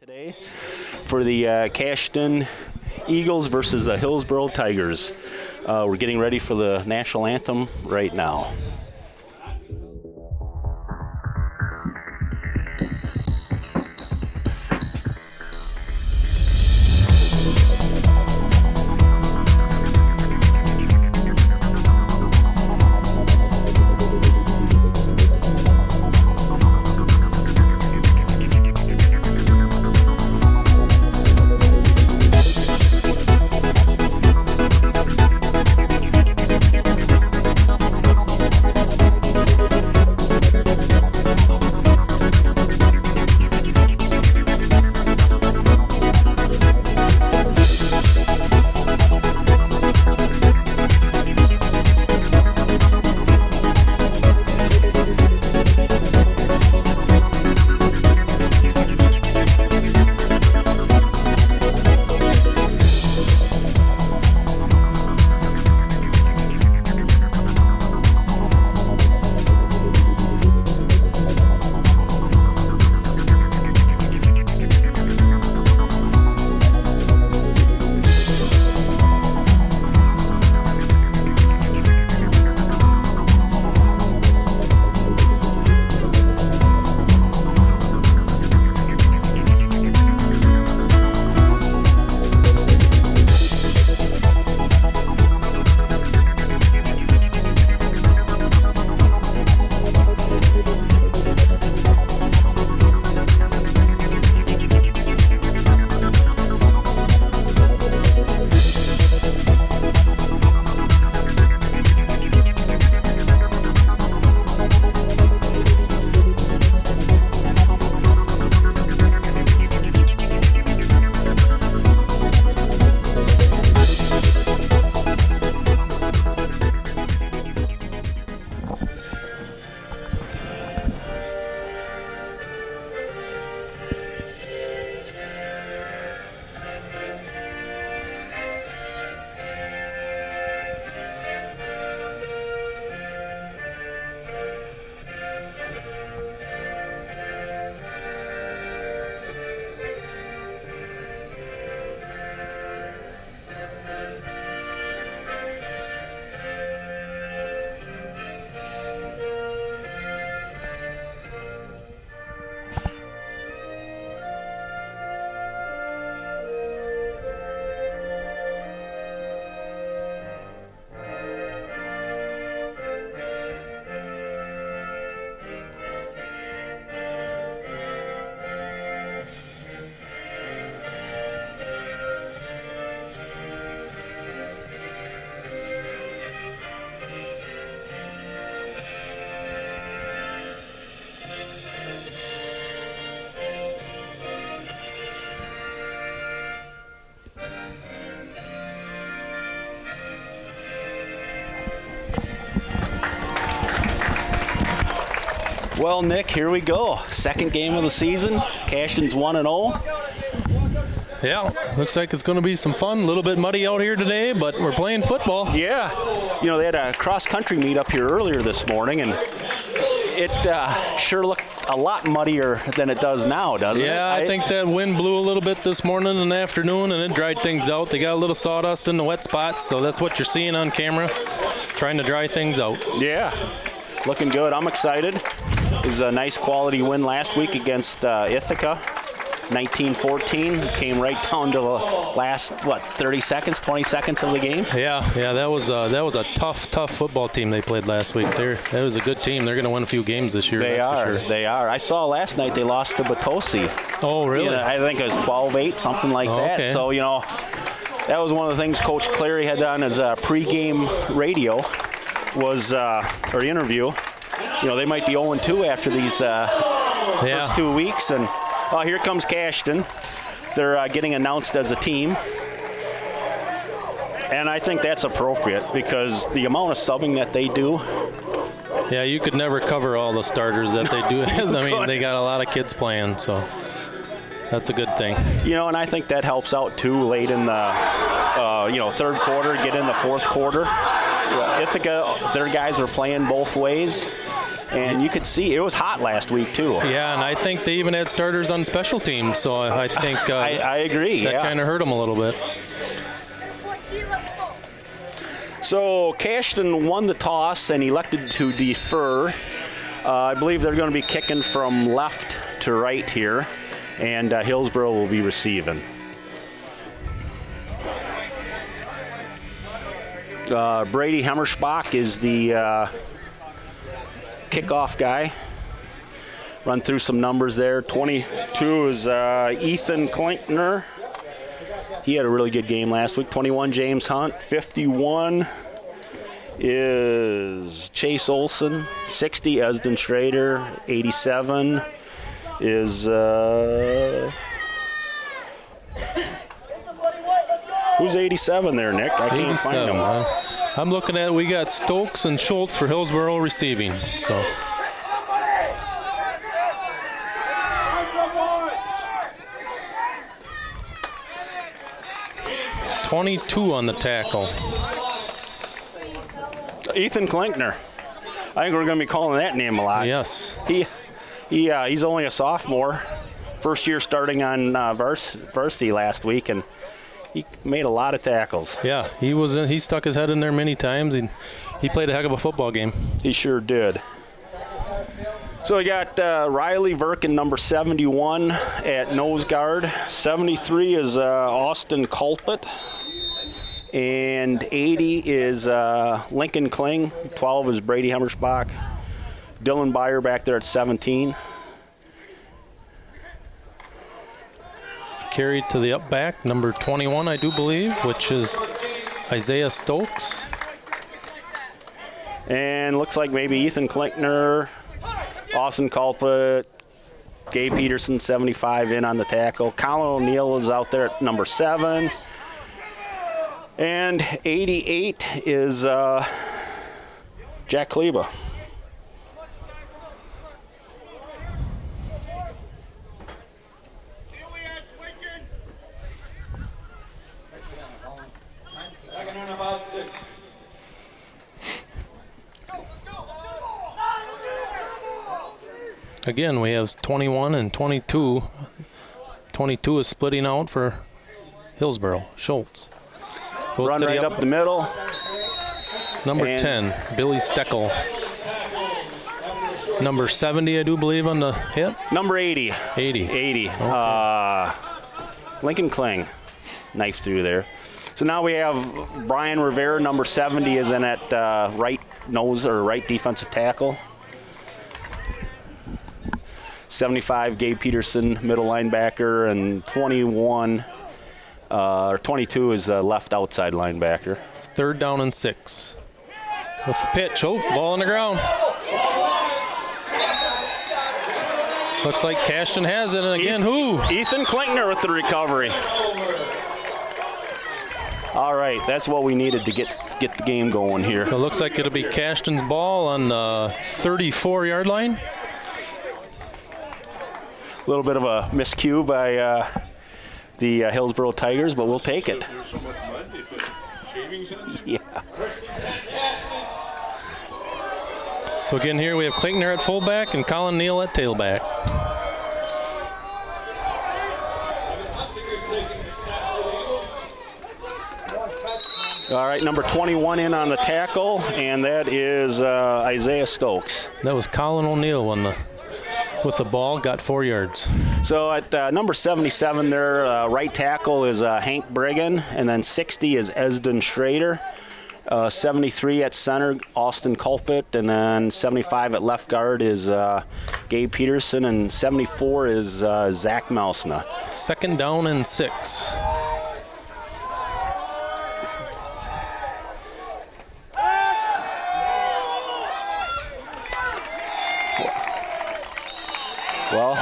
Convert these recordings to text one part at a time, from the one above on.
Today for the Cashton Eagles versus the Hillsboro Tigers. We're getting ready for the national anthem right now. Well, Nick, here we go. Second game of the season. Cashton's 1-0. Yeah, looks like it's going to be some fun. A little bit muddy out here today, but we're playing football. Yeah. You know, they had a cross-country meet up here earlier this morning, and it sure looked a lot muddier than it does now, doesn't it? Yeah, I think that wind blew a little bit this morning and afternoon, and it dried things out. They got a little sawdust in the wet spots, so that's what you're seeing on camera, trying to dry things out. Yeah, looking good. I'm excited. It was a nice quality win last week against Ithaca, 19-14. Came right down to the last, 30 seconds, 20 seconds of the game? Yeah, that was a tough football team they played last week. That was a good team. They're going to win a few games this year. They are. I saw last night they lost to Potosi. Oh, really? You know, I think it was 12-8, something like that. Okay. So, you know, that was one of the things Coach Clary had on his pregame radio was, or interview. You know, they might be 0-2 after these first 2 weeks. And here comes Cashton. They're getting announced as a team. And I think that's appropriate because the amount of subbing that they do. Yeah, you could never cover all the starters that they do. I mean, they got a lot of kids playing, so that's a good thing. You know, and I think that helps out, too, late in the, third quarter, get in the fourth quarter. Ithaca, their guys are playing both ways. And you could see it was hot last week, too. Yeah, and I think they even had starters on special teams, so I think I agree. That kind of hurt them a little bit. So Cashton won the toss and elected to defer. I believe they're going to be kicking from left to right here, and Hillsboro will be receiving. Brady Hemmerschbach is the kickoff guy. Run through some numbers there. 22 is Ethan Klingner. He had a really good game last week. 21, James Hunt. 51 is Chase Olson. 60, Esden Schrader. 87 is who's 87 there, Nick? I can't find him. I'm looking at, we got Stokes and Schultz for Hillsboro receiving. So 22 on the tackle. Ethan Klingner. I think we're going to be calling that name a lot. Yes. He's only a sophomore. First year starting on varsity last week, and he made a lot of tackles. Yeah, he stuck his head in there many times. He played a heck of a football game. He sure did. So we got Riley Verkin, number 71 at nose guard. 73 is Austin Culpet. And 80 is Lincoln Kling. 12 is Brady Hemmerschbach. Dylan Byer back there at 17. Carried to the up back, number 21, I do believe, which is Isaiah Stokes. And looks like maybe Ethan Klingner, Austin Culpet, Gabe Peterson, 75 in on the tackle. Colin O'Neill is out there at number 7. And 88 is Jack Kleba. Second and about 6. Again, we have 21 and 22. 22 is splitting out for Hillsboro. Schultz. Goes Run to right up the middle. Number 10, Billy Steckel. Number 70, I do believe, on the hit. Number 80. 80. Okay. Lincoln Kling. Knife through there. So now we have Brian Rivera, number 70, is in at right nose or right defensive tackle. 75, Gabe Peterson, middle linebacker, and 21 or 22 is the left outside linebacker. 3rd down and 6. With the pitch. Oh, ball on the ground. Looks like Cashton has it, and again, who? Ethan Klingner with the recovery. All right, that's what we needed to get the game going here. So it looks like it'll be Cashton's ball on the 34-yard line. A little bit of a miscue by the Hillsboro Tigers, but we'll take it. Yeah. So again here we have Klingner at fullback and Colin Neal at tailback. All right, number 21 in on the tackle, and that is Isaiah Stokes. That was Colin O'Neill with the ball, got 4 yards. So at number 77 there, right tackle is Hank Brigham, and then 60 is Esden Schrader. 73 at center, Austin Culpet, and then 75 at left guard is Gabe Peterson, and 74 is Zach Melsna. 2nd down and 6. Well,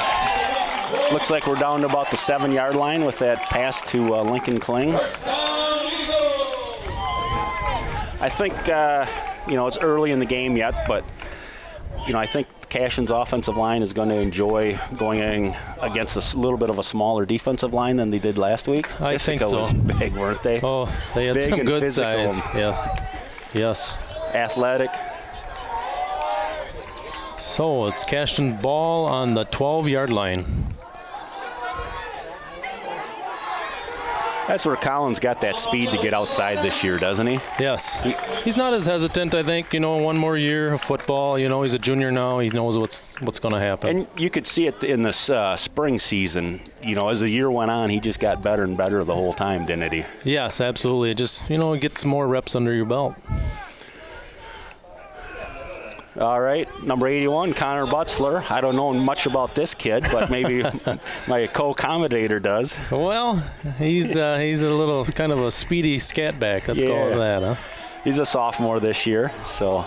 looks like we're down to about the 7-yard line with that pass to Lincoln Kling. I think, it's early in the game yet, but, I think Cashton's offensive line is going to enjoy going against a little bit of a smaller defensive line than they did last week. I think so. Was big, weren't they? Oh, they had big some good physical. size. Yes. Athletic. So it's Cashton ball on the 12-yard line. That's where Collins got that speed to get outside this year, doesn't he? Yes. He's not as hesitant, I think. One more year of football. He's a junior now. He knows what's going to happen. And you could see it in this spring season. As the year went on, he just got better and better the whole time, didn't he? Yes, absolutely. It just, get some more reps under your belt. All right, number 81, Connor Butzler. I don't know much about this kid, but maybe my co-commentator does. Well, he's a little kind of a speedy scat back. Let's call it that, huh? He's a sophomore this year, so.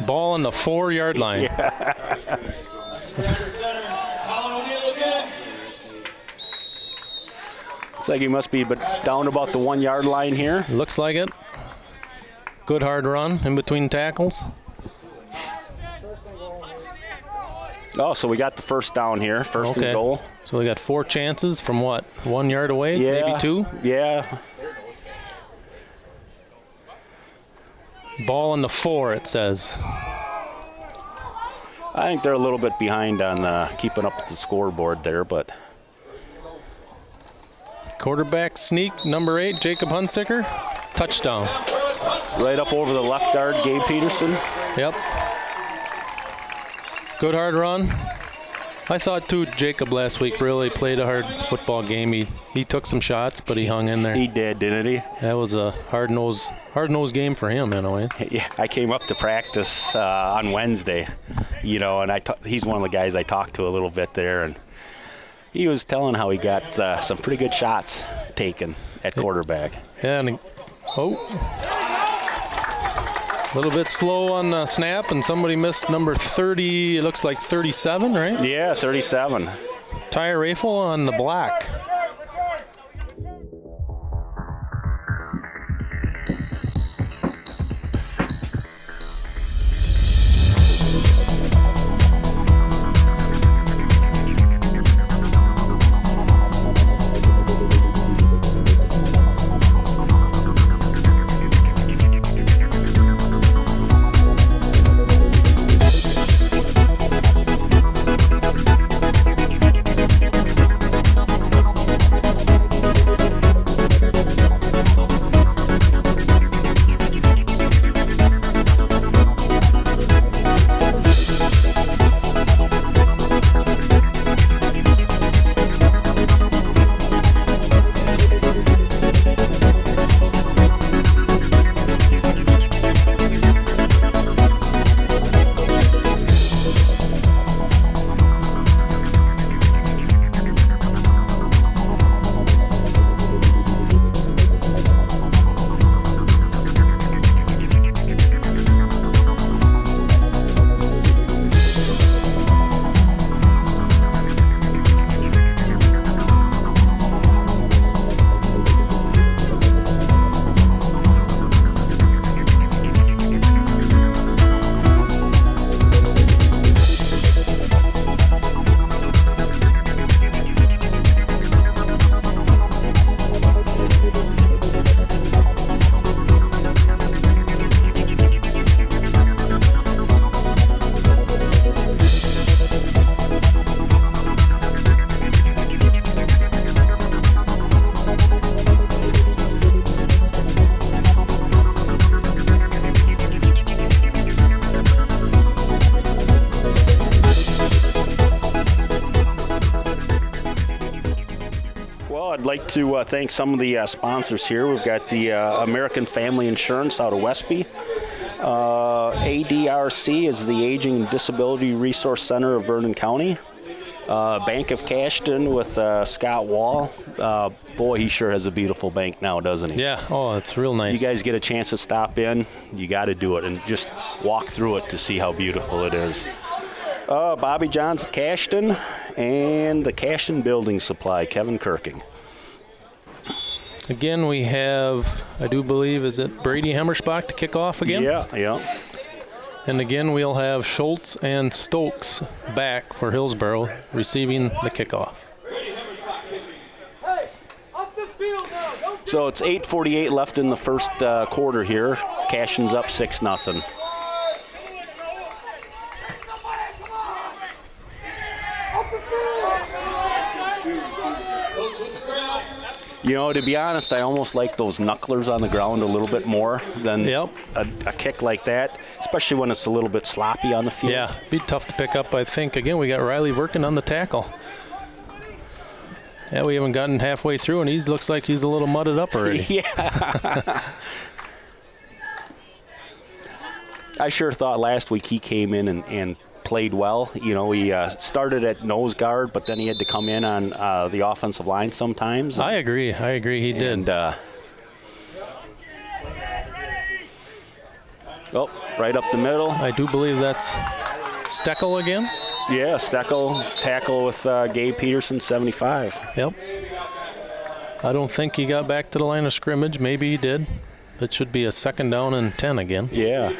Ball on the 4-yard line. Yeah. Looks like he must be down about the 1-yard line here. Looks like it. Good hard run in between tackles. Oh, so we got the first down here, first and goal. So we got 4 chances from 1 yard away, maybe 2? Yeah. Ball on the 4, it says. I think they're a little bit behind on keeping up with the scoreboard there, but. Quarterback sneak, number 8, Jacob Hunsicker. Touchdown. Right up over the left guard, Gabe Peterson. Yep. Good hard run. I thought, too, Jacob last week really played a hard football game. He took some shots, but he hung in there. He did, didn't he? That was a hard-nosed game for him, in a way. Yeah, I came up to practice on Wednesday, and he's one of the guys I talked to a little bit there, and he was telling how he got some pretty good shots taken at quarterback. Yeah, and a little bit slow on the snap, and somebody missed number 30, it looks like 37, right? Yeah, 37. Tire rifle on the block. I'd like to thank some of the sponsors here. We've got the American Family Insurance out of Westby. ADRC is the Aging and Disability Resource Center of Vernon County. Bank of Cashton with Scott Wall. Boy, he sure has a beautiful bank now, doesn't he? Yeah. Oh, it's real nice. You guys get a chance to stop in, you got to do it and just walk through it to see how beautiful it is. Bobby John's Cashton and the Cashton Building Supply, Kevin Kirking. Again, we have, I do believe, is it Brady Hemmersbach to kick off again? Yeah. And again, we'll have Schultz and Stokes back for Hillsboro receiving the kickoff. So it's 8:48 left in the first quarter here. Cashton's up 6-0. You know, to be honest, I almost like those knucklers on the ground a little bit more than a kick like that, especially when it's a little bit sloppy on the field. Yeah, be tough to pick up, I think. Again, we got Riley working on the tackle. Yeah, we haven't gotten halfway through, and he looks like he's a little mudded up already. Yeah. I sure thought last week he came in and played well. You know, he started at nose guard, but then he had to come in on the offensive line sometimes. I agree. He did. Right up the middle. I do believe that's Steckel again. Yeah, Steckel tackle with Gabe Peterson, 75. Yep. I don't think he got back to the line of scrimmage. Maybe he did. It should be a 2nd down and 10 again. Yeah.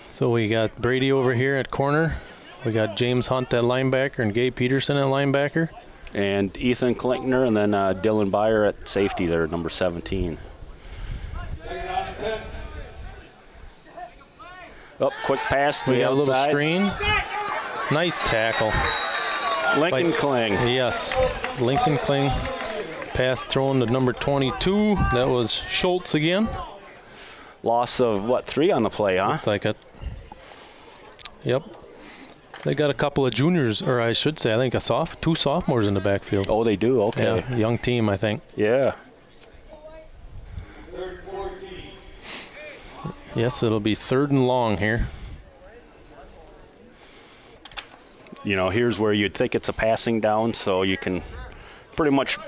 So we got Brady over here at corner. We got James Hunt at linebacker and Gabe Peterson at linebacker. And Ethan Klingner and then Dylan Byer at safety there, number 17. Quick pass to the outside. A little screen. Nice tackle. Lincoln Kling. Yes, Lincoln Kling. Pass thrown to number 22. That was Schultz again. Loss of, 3 on the play, huh? Looks like it. Yep. They got a couple of juniors, or I should say, I think 2 sophomores in the backfield. Oh, they do? Okay. Yeah, young team, I think. Yeah. Yes, it'll be 3rd and long here. You know, here's where you'd think it's a passing down, so you can pretty much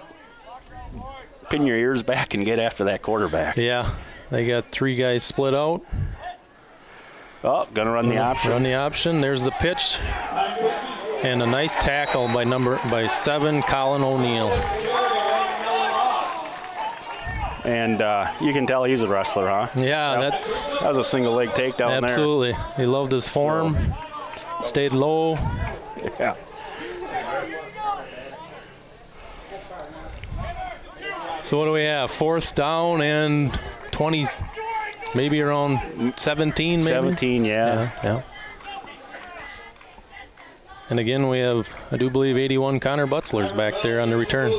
pin your ears back and get after that quarterback. Yeah, they got 3 guys split out. Gonna run the option. Run the option. There's the pitch. And a nice tackle by 7, Colin O'Neill. And you can tell he's a wrestler, huh? Yeah, That was a single leg takedown there. Absolutely. He loved his form. Stayed low. Yeah. So what do we have? 4th down and 20, maybe around 17, maybe? 17, yeah. And again, we have, I do believe, 81 Connor Butzler's back there on the return.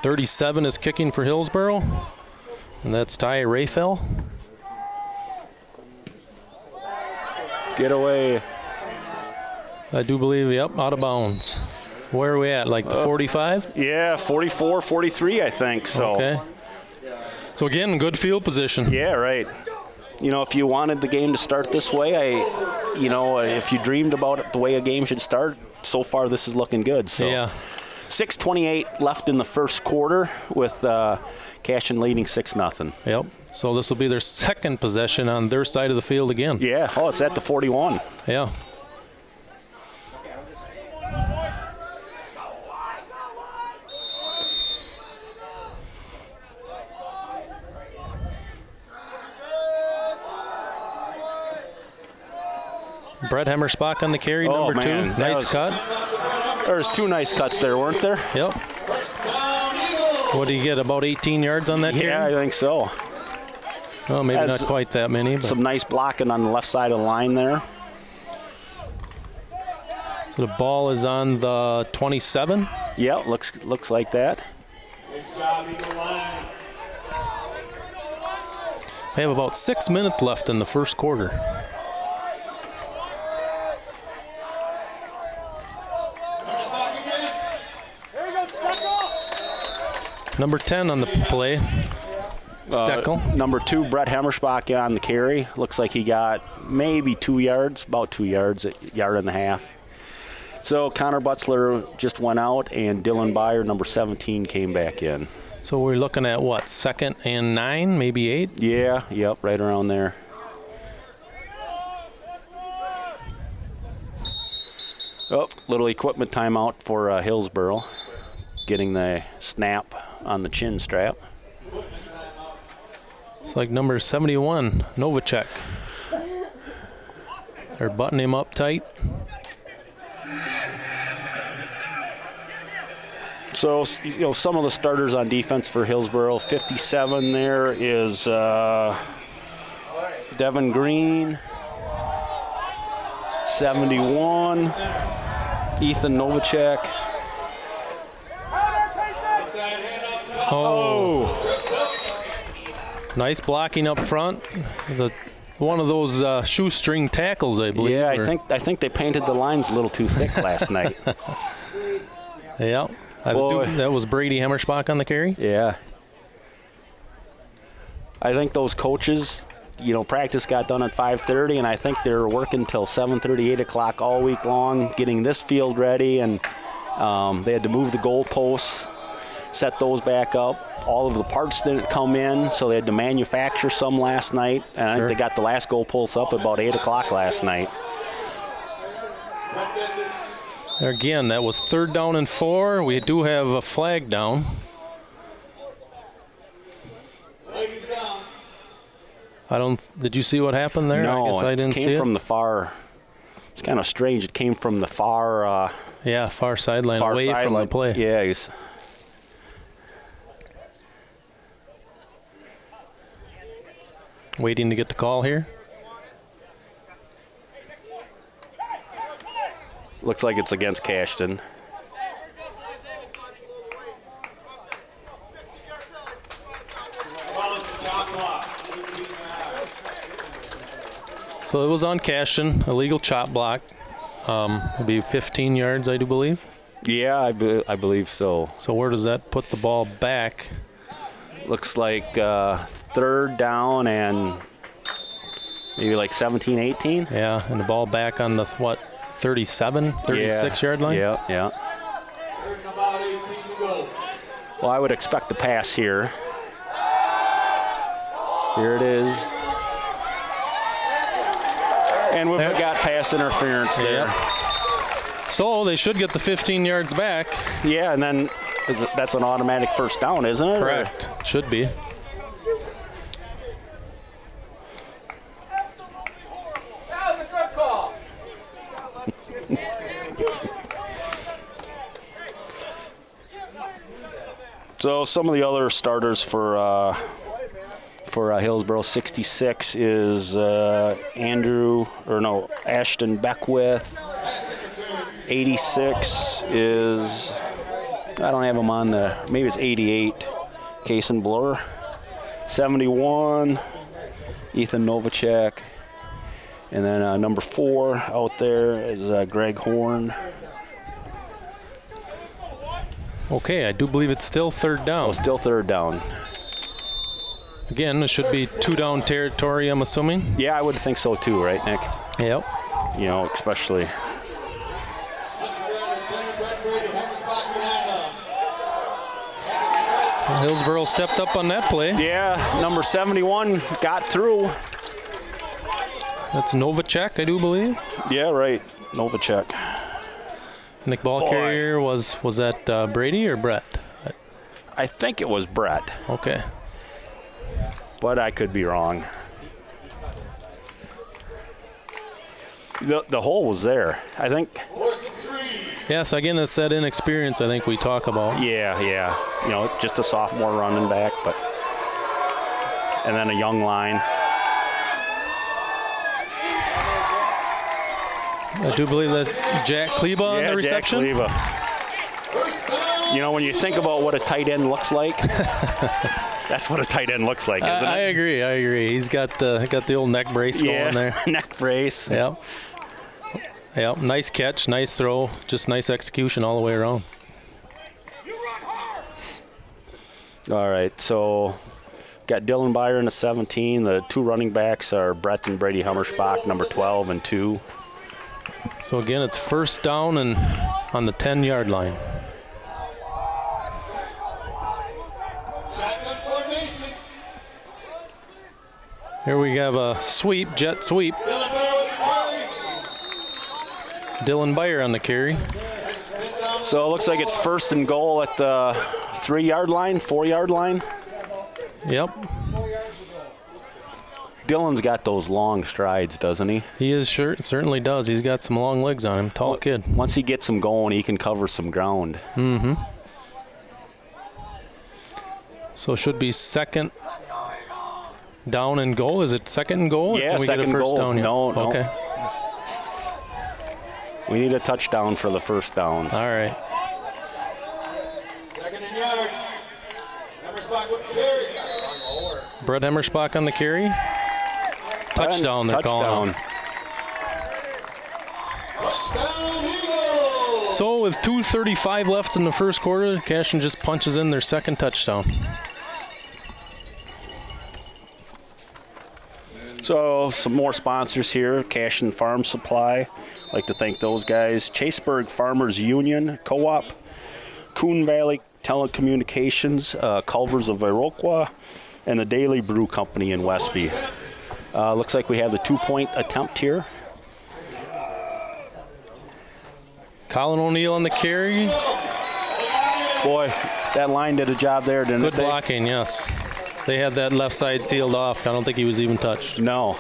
37 is kicking for Hillsboro, and that's Ty Rayfell. Get away. I do believe, out of bounds. Where are we at, like the 45? Yeah, 44, 43, I think. So. Okay. So again, good field position. Yeah, right. You know, if you wanted the game to start this way, if you dreamed about it, the way a game should start, so far this is looking good. So. Yeah. 6:28 left in the first quarter with Cashton leading 6-0. Yep. So this will be their 2nd possession on their side of the field again. Yeah. Oh, it's at the 41. Yeah. Brett Hemmersbach on the carry, number 2. Nice cut. There's 2 nice cuts there, weren't there? Yep. What do you get, about 18 yards on that carry? Yeah, I think so. Well, maybe not quite that many. But. Some nice blocking on the left side of the line there. So the ball is on the 27? Yeah, looks like that. We have about 6 minutes left in the first quarter. Number 10 on the play, Steckel. Number 2, Brett Hemmersbach on the carry. Looks like he got maybe 2 yards, about 2 yards, 1.5 yards. So Connor Butzler just went out, and Dylan Byer, number 17, came back in. So we're looking at what, 2nd and 9, maybe 8? Yeah, yep, right around there. Little equipment timeout for Hillsboro, getting the snap on the chin strap. It's like number 71, Novacek. They're buttoning him up tight. So, some of the starters on defense for Hillsboro, 57 there is Devin Green. 71. Ethan Novacek. Oh. Nice blocking up front. One of those shoestring tackles, I believe. Yeah, I think they painted the lines a little too thick last night. Yeah. That was Brady Hemmerspach on the carry? Yeah. I think those coaches, practice got done at 5:30, and I think they're working till 7:30, 8 o'clock all week long, getting this field ready, and they had to move the goalposts, set those back up. All of the parts didn't come in, so they had to manufacture some last night, and I think they got the last goalposts up about 8 o'clock last night. Again, that was 3rd down and 4. We do have a flag down. Did you see what happened there? No, I guess I didn't see it. It came from the far. It's kind of strange. It came from the far. Far sideline, away from the play. Yeah. Waiting to get the call here. Looks like it's against Cashton. So it was on Cashton, illegal chop block. It'll be 15 yards, I do believe. Yeah, I believe so. So where does that put the ball back? Looks like 3rd down and maybe like 17, 18. Yeah, and the ball back on the, 37, 36-yard line? Yeah. Well, I would expect the pass here. Here it is. And we've got pass interference there. Yep. So they should get the 15 yards back. Yeah, and then that's an automatic 1st down, isn't it? Correct. Should be. That was a good call. So some of the other starters for Hillsboro, 66 is Ashton Beckwith. 86 is, I don't have him on maybe it's 88, Kason Blur. 71, Ethan Novacek. And then number 4 out there is Greg Horn. Okay, I do believe it's still 3rd down. Oh, still 3rd down. Again, it should be 2-down territory, I'm assuming. Yeah, I would think so too, right, Nick? Yep. Especially. Hillsboro stepped up on that play. Yeah, number 71 got through. That's Novacek, I do believe. Yeah, right, Novacek. Nick ball carrier was that Brady or Brett? I think it was Brett. Okay. But I could be wrong. The hole was there, I think. Yes, again, it's that inexperience I think we talk about. Yeah. Just a sophomore running back, and then a young line. I do believe that Jack Kleba on the reception. Jack Kleba. When you think about what a tight end looks like, that's what a tight end looks like, isn't it? I agree. He's got the old neck brace going there. Neck brace. Yep. Nice catch, nice throw, just nice execution all the way around. All right, so got Dylan Byron at 17. The 2 running backs are Brett and Brady Hummerspach, number 12 and 2. So again, it's 1st down and on the 10-yard line. Here we have a sweep, jet sweep. Dylan Byer on the carry. So it looks like it's 1st and goal at the 3-yard line, 4-yard line. Yep. Dylan's got those long strides, doesn't he? He is sure, certainly does. He's got some long legs on him. Tall kid. Once he gets him going, he can cover some ground. Mm-hmm. So it should be 2nd Down and goal. Is it second and goal? Yeah, or can we second get a first goal. down? No. Okay. We need a touchdown for the first downs. All right. Second and yards. Hemmersbach with the carry. Brett Hemmersbach on the carry. Touchdown, they're calling. Touchdown, Eagles! So with 2:35 left in the first quarter, Cashton just punches in their second touchdown. So some more sponsors here. Cashton Farm Supply. Like to thank those guys. Chaseburg Farmers Union Co-op. Coon Valley Telecommunications. Culvers of Iroquois. And the Daily Brew Company in Westby. Looks like we have the 2-point attempt here. Colin O'Neill on the carry. Boy, that line did a job there, didn't it? Good blocking, yes. They had that left side sealed off. I don't think he was even touched. No.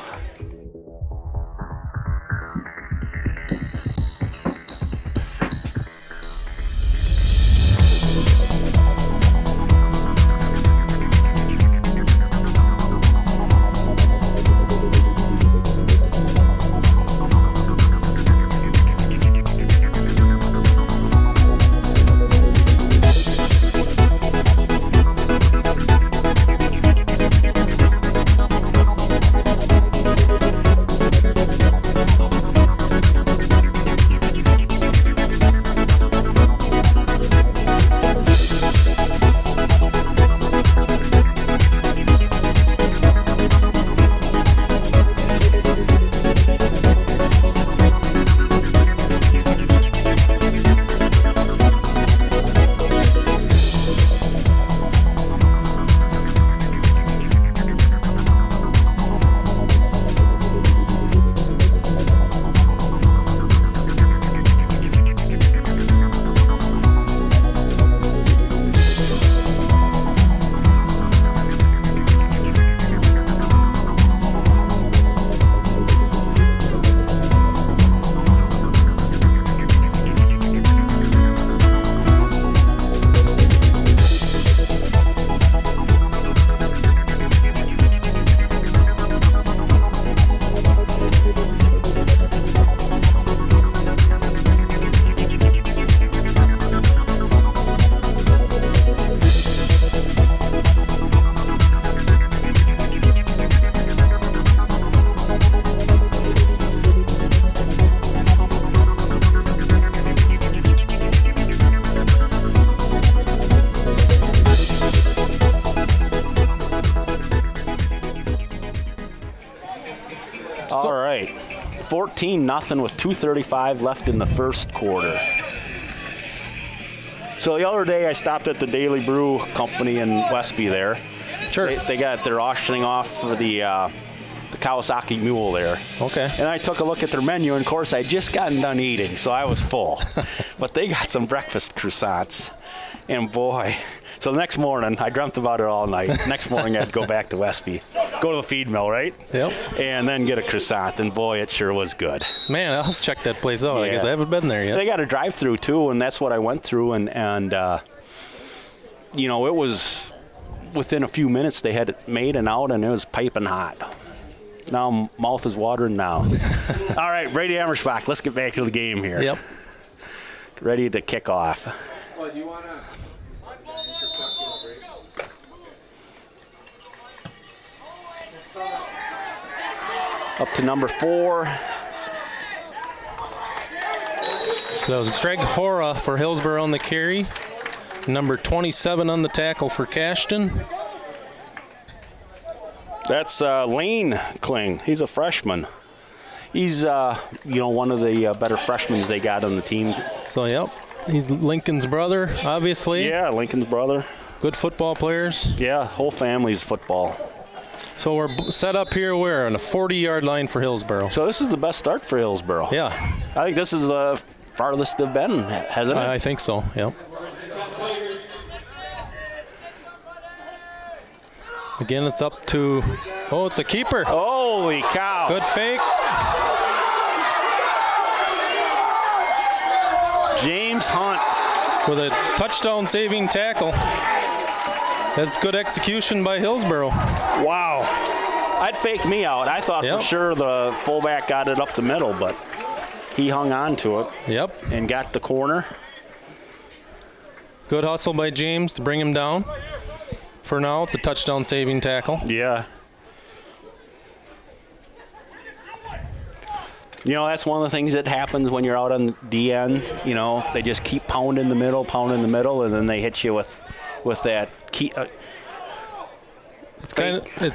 All right, 14-0 with 2:35 left in the first quarter. So the other day I stopped at the Daily Brew Company in Westby there. Sure. They got their auctioning off for the Kawasaki Mule there. Okay. And I took a look at their menu, and of course I'd just gotten done eating, so I was full. But they got some breakfast croissants, and boy. So the next morning, I dreamt about it all night. Next morning, I'd go back to Westby, go to the feed mill, right? Yep. And then get a croissant, and boy, it sure was good. Man, I'll check that place out. Yeah. I guess I haven't been there yet. They got a drive-through too, and that's what I went through, and you know, it was within a few minutes they had it made and out, and it was piping hot. Now mouth is watering now. All right, Brady Hemmersbach, let's get back to the game here. Yep. Ready to kick off. Well, do you want to? Up to number 4. So that was Greg Hora for Hillsboro on the carry. Number 27 on the tackle for Cashton. That's Lane Kling. He's a freshman. He's, you know, one of the better freshmen they got on the team. So, yep. He's Lincoln's brother, obviously. Yeah, Lincoln's brother. Good football players. Yeah, whole family's football. So we're set up here where? On the 40-yard line for Hillsboro. So this is the best start for Hillsboro. Yeah. I think this is the farthest they've been, hasn't it? I think so, yep. Again, it's up to, oh, it's a keeper. Holy cow. Good fake. James Hunt. With a touchdown-saving tackle. That's good execution by Hillsboro. Wow. I'd fake me out. I thought for sure the fullback got it up the middle, but he hung on to it. Yep. And got the corner. Good hustle by James to bring him down. For now, it's a touchdown saving tackle. Yeah. You know, that's one of the things that happens when you're out on the end. You know, they just keep pounding the middle, and then they hit you with that key. It's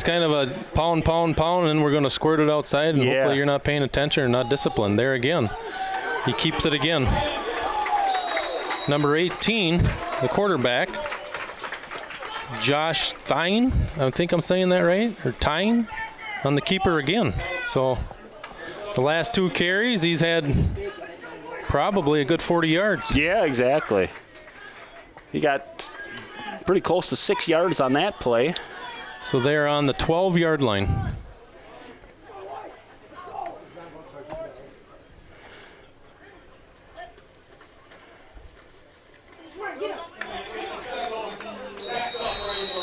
kind of a pound, and then we're going to squirt it outside, and hopefully you're not paying attention or not disciplined. There again. He keeps it again. Number 18, the quarterback, Josh Thine. I think I'm saying that right, or Tyne, on the keeper again. So the last 2 carries, he's had probably a good 40 yards. Yeah, exactly. He got pretty close to 6 yards on that play. So they're on the 12-yard line.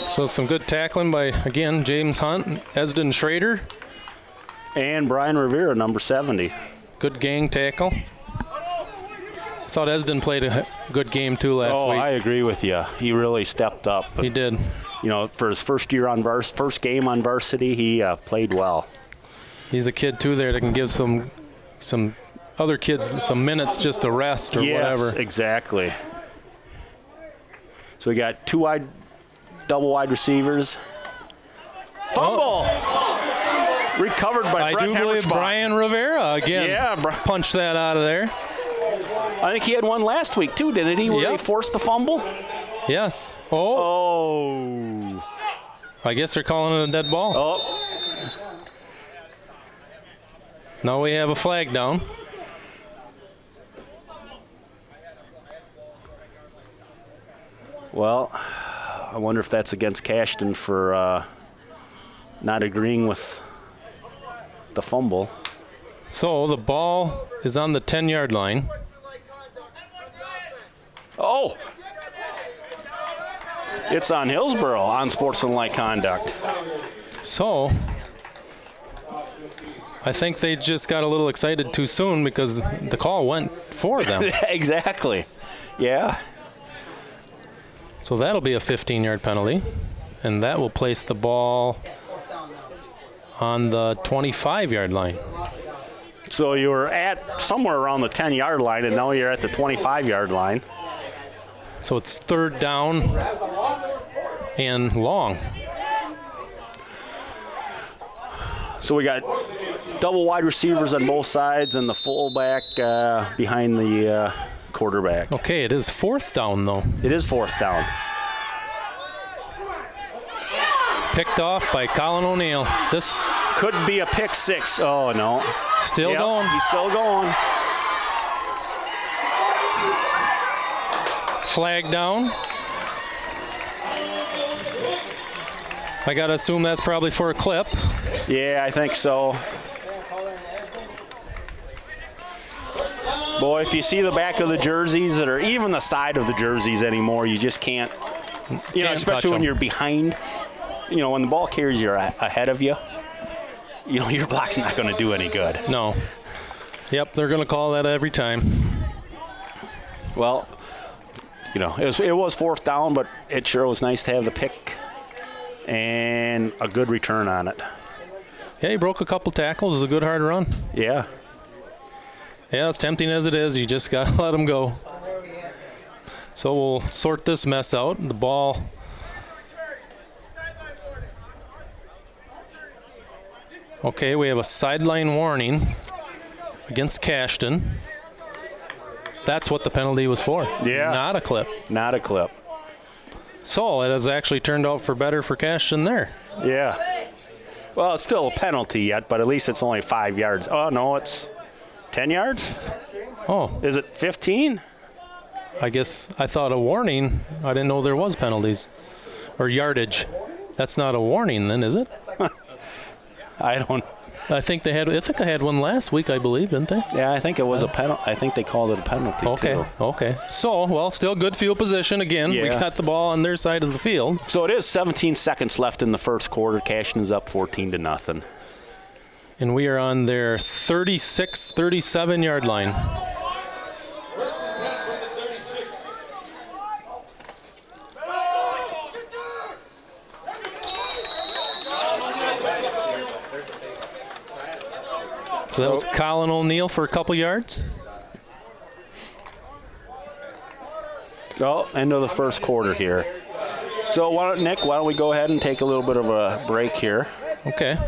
So some good tackling by, again, James Hunt, Esden Schrader. And Brian Rivera, number 70. Good gang tackle. I thought Esden played a good game too last week. Oh, I agree with you. He really stepped up. He did. You know, for his first game on varsity, he played well. He's a kid too there that can give some other kids some minutes just to rest or whatever. Yes, exactly. So we got 2 double wide receivers. Fumble! Recovered by Brett I do believe Hemmersbach. Brian Rivera again punched that out of there. I think he had one last week too, didn't he? Where he forced the fumble? Yes. Oh. I guess they're calling it a dead ball. Oh. Now we have a flag down. Well, I wonder if that's against Cashton for not agreeing with the fumble. So the ball is on the 10-yard line. Oh! It's on Hillsboro on sportsmanlike conduct. So I think they just got a little excited too soon because the call went for them. Exactly. Yeah. So that'll be a 15-yard penalty, and that will place the ball on the 25-yard line. So you were at somewhere around the 10-yard line, and now you're at the 25-yard line. So it's 3rd down and long. So we got double wide receivers on both sides and the fullback behind the quarterback. Okay, it is 4th down, though. It is 4th down. Picked off by Colin O'Neill. This could be a pick 6. Oh, no. Still going. He's still going. Flag down. I got to assume that's probably for a clip. Yeah, I think so. Boy, if you see the back of the jerseys or even the side of the jerseys anymore, you just can't, you know, especially when you're behind, you know, when the ball carries you ahead of you, you know, your block's not going to do any good. No. Yep, they're going to call that every time. Well, you know, it was 4th down, but it sure was nice to have the pick and a good return on it. Yeah, he broke a couple tackles. It was a good hard run. Yeah. Yeah, as tempting as it is, you just got to let him go. So we'll sort this mess out. The ball. Okay, we have a sideline warning against Cashton. That's what the penalty was for. Yeah. Not a clip. Not a clip. So it has actually turned out for better for Cashton there. Yeah. Well, it's still a penalty yet, but at least it's only 5 yards. Oh, no, it's 10 yards? Oh. Is it 15? I guess I thought a warning. I didn't know there was penalties. Or yardage. That's not a warning then, is it? I don't. I think Ithaca had one last week, I believe, didn't they? Yeah, I think it was a penalty. I think they called it a penalty, too. Okay. So, well, still good field position. Again, we got the ball on their side of the field. So it is 17 seconds left in the first quarter. Cashton is up 14-0. And we are on their 36, 37-yard line. So that was Colin O'Neill for a couple yards. Oh, end of the first quarter here. So, Nick, why don't we go ahead and take a little bit of a break here? Okay.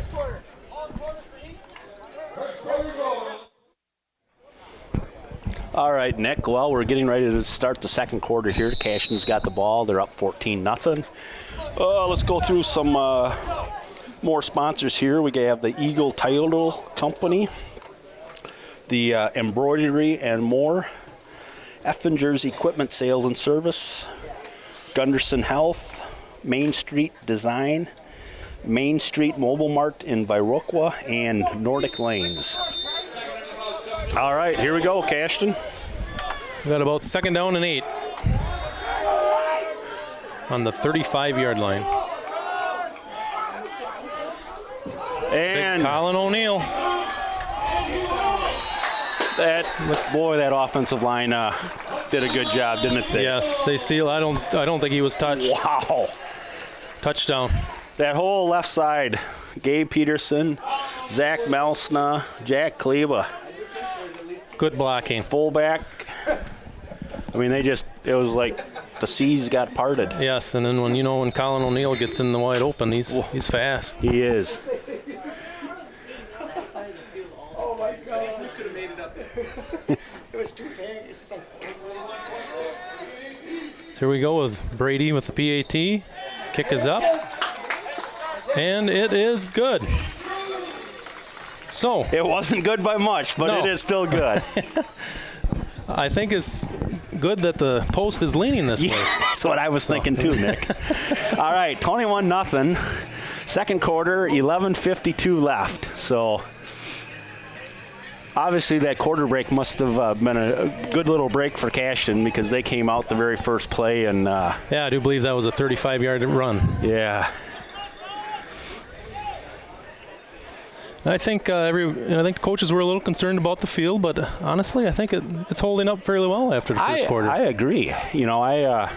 All right, Nick. Well, we're getting ready to start the second quarter here. Cashton's got the ball. They're up 14-0. Let's go through some more sponsors here. We have the Eagle Title Company, the Embroidery and More, Effinger's Equipment Sales and Service, Gunderson Health, Main Street Design, Main Street Mobile Mart in Viroqua, and Nordic Lanes. All right, here we go, Cashton. We got about 2nd down and 8 on the 35-yard line. And big Colin O'Neill. That offensive line did a good job, didn't it? Yes, they seal. I don't think he was touched. Wow. Touchdown. That whole left side, Gabe Peterson, Zach Melsna, Jack Kleba. Good blocking. Fullback. I mean, it was like the seas got parted. Yes, and then when Colin O'Neill gets in the wide open, he's fast. He is. Oh my God! You could have made it up there. It was too big. It's just like. Here we go with Brady with the PAT. Kick is up, and it is good. So it wasn't good by much, but it is still good. I think it's good that the post is leaning this way. That's what I was thinking too, Nick. All right, 21-0. Second quarter, 11:52 left. So obviously that quarter break must have been a good little break for Cashton because they came out the very first play and. Yeah, I do believe that was a 35-yard run. Yeah. I think the coaches were a little concerned about the field, but honestly, I think it's holding up fairly well after the first quarter. I agree. I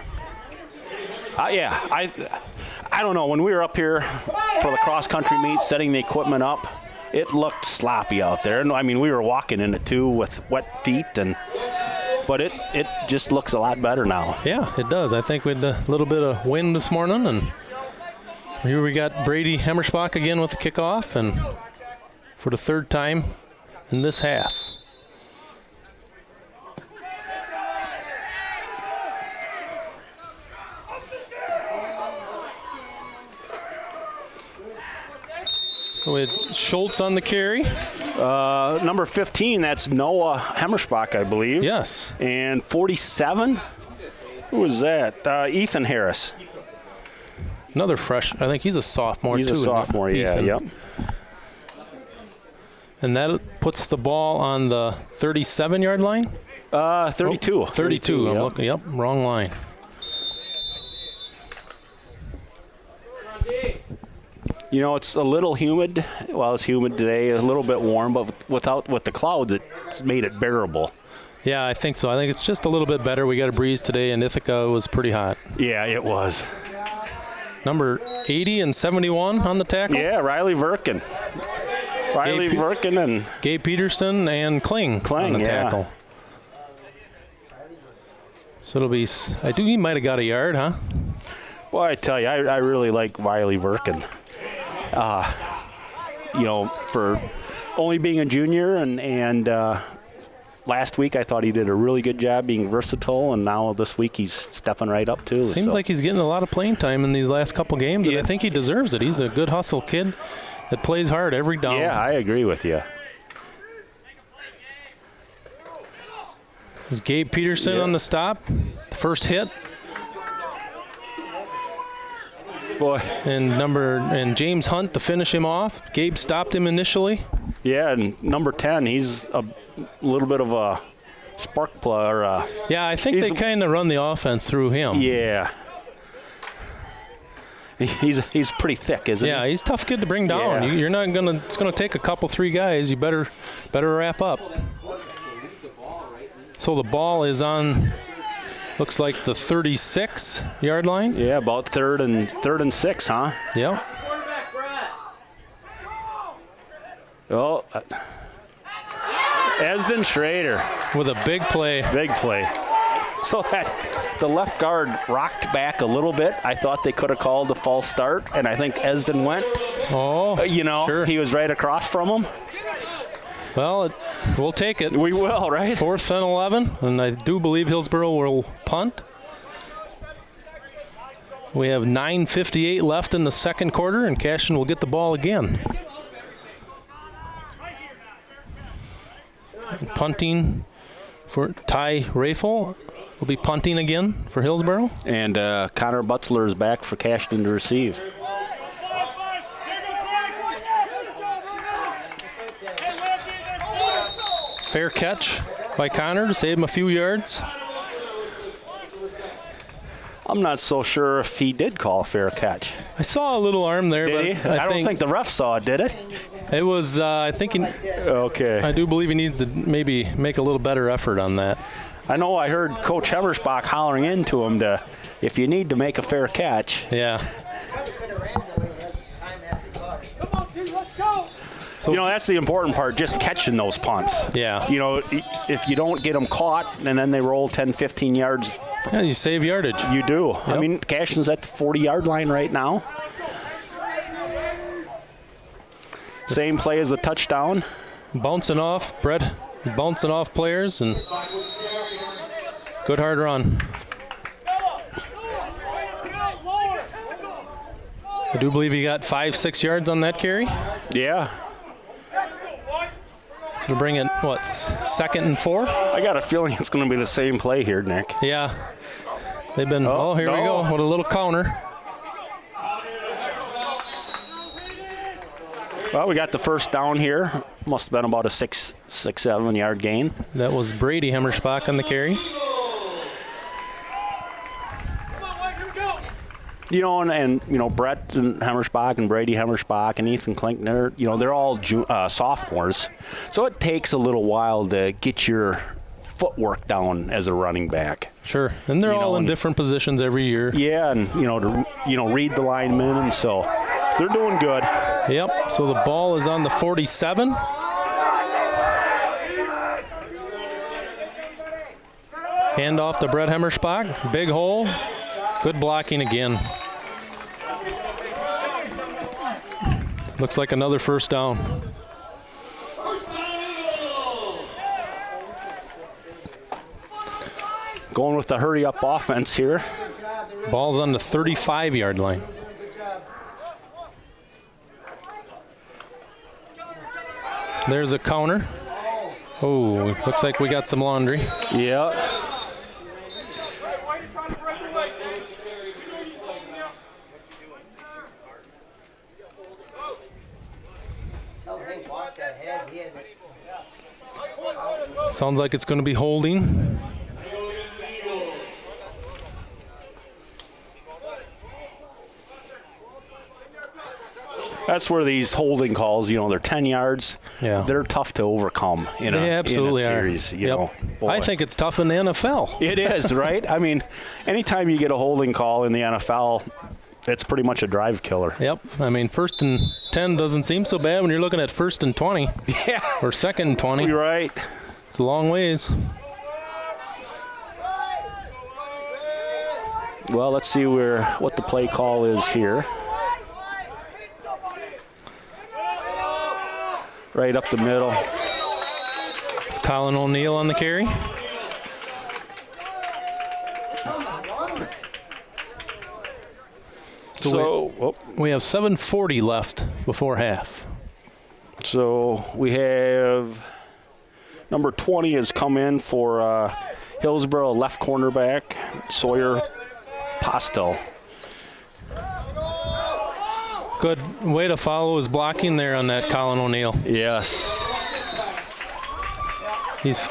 don't know. When we were up here for the cross-country meet, setting the equipment up, it looked sloppy out there. And I mean, we were walking in it too with wet feet, but it just looks a lot better now. Yeah, it does. I think we had a little bit of wind this morning, and here we got Brady Hemmerschbach again with the kickoff, and for the third time in this half. So we had Schultz on the carry. Number 15, that's Noah Hemmerschbach, I believe. Yes. And 47, who was that? Ethan Harris. Another fresh, I think he's a sophomore too. He's a sophomore, yeah, Ethan. yep. And that puts the ball on the 37-yard line? 32. 32, I'm looking, yep, wrong line. It's a little humid. Well, it's humid today, a little bit warm, but with the clouds, it's made it bearable. Yeah, I think so. I think it's just a little bit better. We got a breeze today, and Ithaca was pretty hot. Yeah, it was. Number 80 and 71 on the tackle? Yeah, Riley Verkin. Verkin and Gabe Peterson and Kling on the tackle. So it'll be, he might have got a yard, huh? Well, I tell you, I really like Riley Verkin. For only being a junior and last week I thought he did a really good job being versatile, and now this week he's stepping right up too. Seems like he's getting a lot of playing time in these last couple games, and I think he deserves it. He's a good hustle kid that plays hard every down. Yeah, I agree with you. Is Gabe Peterson on the stop? The first hit. Boy. And James Hunt to finish him off. Gabe stopped him initially. Yeah, and number 10, he's a little bit of a spark plug. Yeah, I think they kind of run the offense through him. Yeah. He's pretty thick, isn't he? Yeah, he's a tough kid to bring down. Yeah. You're not gonna. It's gonna take a couple, 3 guys. You better wrap up. So the ball is on. Looks like the 36-yard line. Yeah, about third and 6, huh? Yep. Oh, Esden Schrader with a big play. Big play. So that the left guard rocked back a little bit. I thought they could have called a false start, and I think Esden went. Oh, sure. He was right across from him. Well, we'll take it. We will, right? 4th and 11, and I do believe Hillsboro will punt. We have 9:58 left in the second quarter, and Cashton will get the ball again. Punting for Ty Rafel will be punting again for Hillsboro. And Connor Butzler is back for Cashton to receive. Fair catch by Connor to save him a few yards. I'm not so sure if he did call a fair catch. I saw a little arm there. Did he? I don't think the ref saw it, did it? It was, I think, okay. I do believe he needs to maybe make a little better effort on that. I know I heard Coach Hemmersbach hollering into him to, if you need to make a fair catch. Yeah. So, that's the important part, just catching those punts. Yeah. If you don't get them caught and then they roll 10, 15 yards. Yeah, you save yardage. You do. Yep. I mean, Cashton's at the 40-yard line right now. Same play as the touchdown. Bouncing off players, and good hard run. I do believe he got 5-6 yards on that carry. Yeah. So to bring it, 2nd and 4? I got a feeling it's going to be the same play here, Nick. Yeah. They've been, here we go, with a little counter. Well, we got the first down here. Must have been about a 6-7 yard gain. That was Brady Hemmersbach on the carry. Brett and Hemmersbach and Brady Hemmersbach and Ethan Klingner, they're all sophomores. So it takes a little while to get your footwork down as a running back. Sure, and they're all in different positions every year. Yeah, and to read the linemen, and so they're doing good. Yep. So the ball is on the 47. Hand off to Brett Hemmersbach. Big hole. Good blocking again. Looks like another first down. Going with the hurry-up offense here. Ball's on the 35-yard line. There's a counter. Oh, looks like we got some laundry. Yeah. Sounds like it's going to be holding. That's where these holding calls, they're 10 yards. Yeah. They're tough to overcome in a series. I think it's tough in the NFL. It is, right? I mean, anytime you get a holding call in the NFL, it's pretty much a drive killer. Yep. I mean, 1st and 10 doesn't seem so bad when you're looking at 1st and 20. Yeah. Or 2nd and 20. You're right. It's a long ways. Well, let's see what the play call is here. Right up the middle. It's Colin O'Neill on the carry. So we have 7:40 left before half. So we have number 20 has come in for Hillsboro, left cornerback, Sawyer Postel. Good way to follow his blocking there on that Colin O'Neill. Yes. He's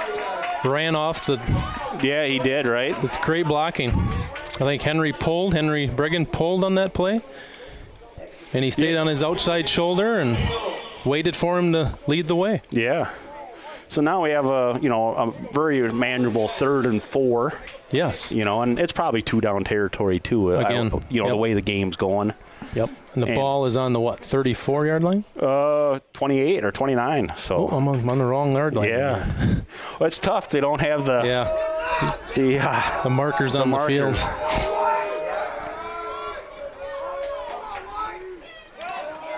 ran off the... Yeah, he did, right? It's great blocking. I think Henry Brigham pulled on that play. And he stayed on his outside shoulder and waited for him to lead the way. Yeah. So now we have a very manageable 3rd and 4. Yes. And it's probably 2 down territory too. Again, the way the game's going. Yep. And the ball is on the 34-yard line? 28 or 29. So I'm on the wrong yard line. Yeah. Well, it's tough. They don't have the the markers on the field.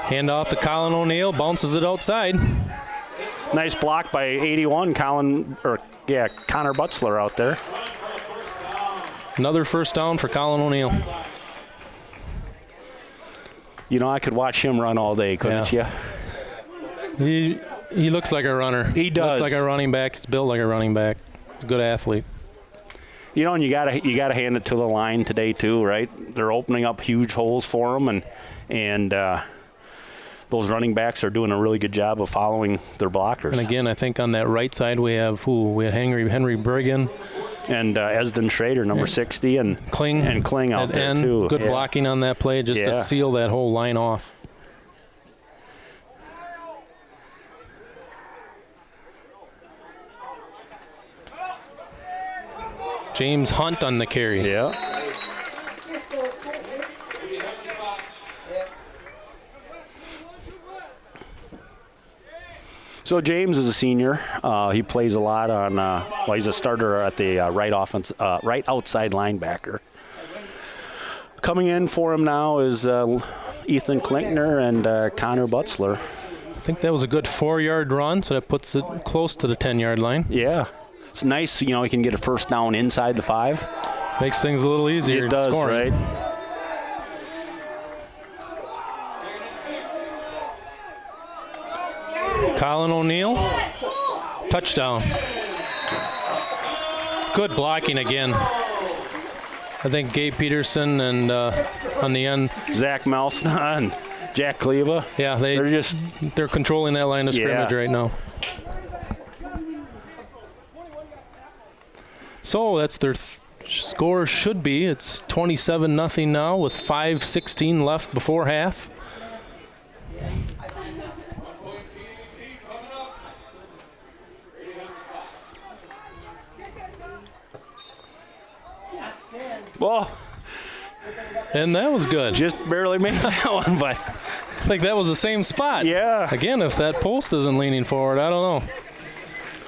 Hand off to Colin O'Neill, bounces it outside. Nice block by 81 Connor Butzler out there. Another first down for Colin O'Neill. I could watch him run all day, couldn't you? He looks like a runner. He does. Looks like a running back. He's built like a running back. He's a good athlete. And you gotta hand it to the line today too, right? They're opening up huge holes for him, and those running backs are doing a really good job of following their blockers. And again, I think on that right side we have Henry Brigham. And Esden Schrader, number 60, and Kling out there too. Good blocking on that play just to seal that whole line off. James Hunt on the carry. Yeah. So James is a senior. He plays a lot on. He's a starter at the right outside linebacker. Coming in for him now is Ethan Klingner and Connor Butzler. I think that was a good 4-yard run, so that puts it close to the 10-yard line. Yeah, it's nice. He can get a first down inside the 5. Makes things a little easier. It does, scoring. right? Colin O'Neill, touchdown. Good blocking again. I think Gabe Peterson and on the end, Zach Malsna and Jack Kleva. Yeah, they're controlling that line of scrimmage right now. So that's their score should be. It's 27-0 now with 5:16 left before half. Well, and that was good. Just barely made that one, but I think that was the same spot. Yeah. Again, if that post isn't leaning forward, I don't know.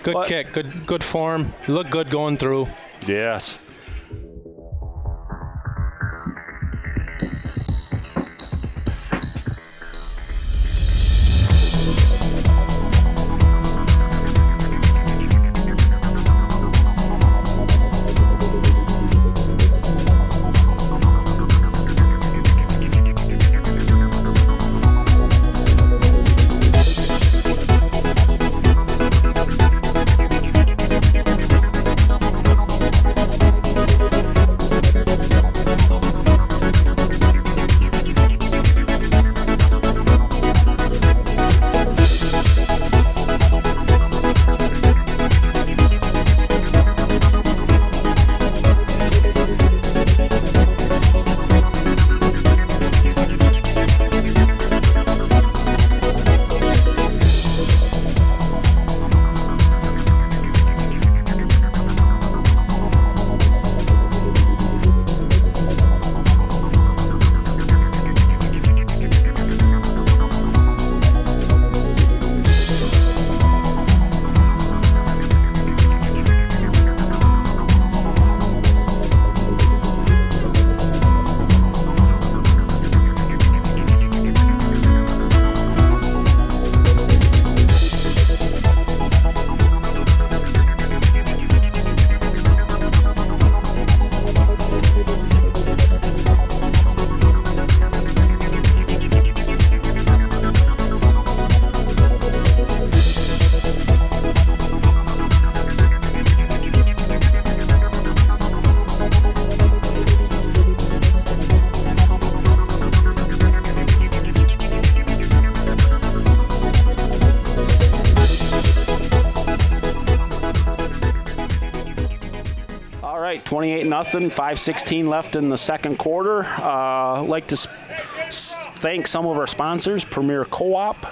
Good kick, good form. You look good going through. Yes. right, 28-0, 5:16 left in the second quarter. Like to thank some of our sponsors: Premier Co-op,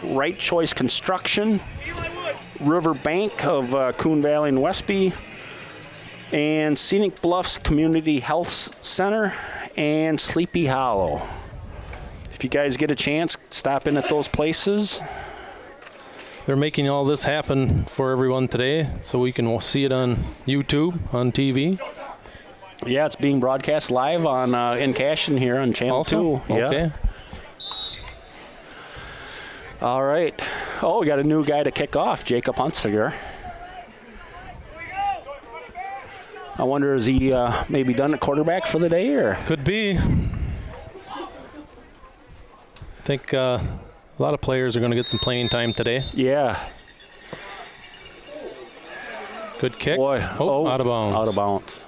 Right Choice Construction, River Bank of Coon Valley and Westby, and Scenic Bluffs Community Health Center, and Sleepy Hollow. If you guys get a chance, stop in at those places. They're making all this happen for everyone today, so we can see it on YouTube, on TV. Yeah, it's being broadcast live on in Cashton here on Channel 2. Yeah. Okay. All right. Oh, we got a new guy to kick off, Jacob Hunsiger. I wonder, is he maybe done at quarterback for the day, or? Could be. I think a lot of players are going to get some playing time today. Yeah. Good kick. Boy. Out of bounds. Out of bounds.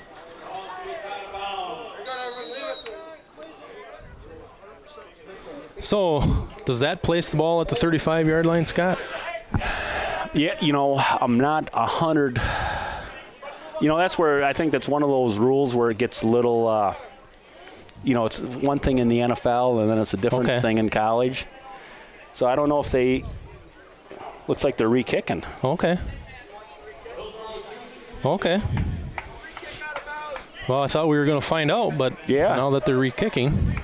So, does that place the ball at the 35-yard line, Scott? Yeah, I'm not 100. That's where I think that's one of those rules where it gets a little, it's one thing in the NFL and then it's a different thing in college. So I don't know if looks like they're re-kicking. Okay. Well, I thought we were going to find out, but now that they're re-kicking.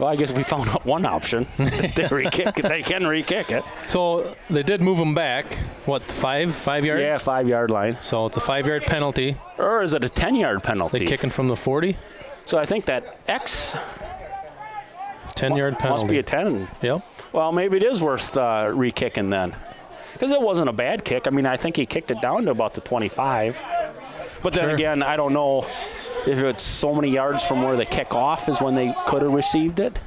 Well, I guess we found out one option. They can re-kick it. So they did move them back. What, 5 yards? Yeah, 5-yard line. So it's a 5-yard penalty. Or is it a 10-yard penalty? They kicking from the 40. So I think that X 10-yard penalty. Must be a 10. Yep. Well, maybe it is worth re-kicking then. Because it wasn't a bad kick. I mean, I think he kicked it down to about the 25. But then again, I don't know if it's so many yards from where the kickoff is when they could have received it.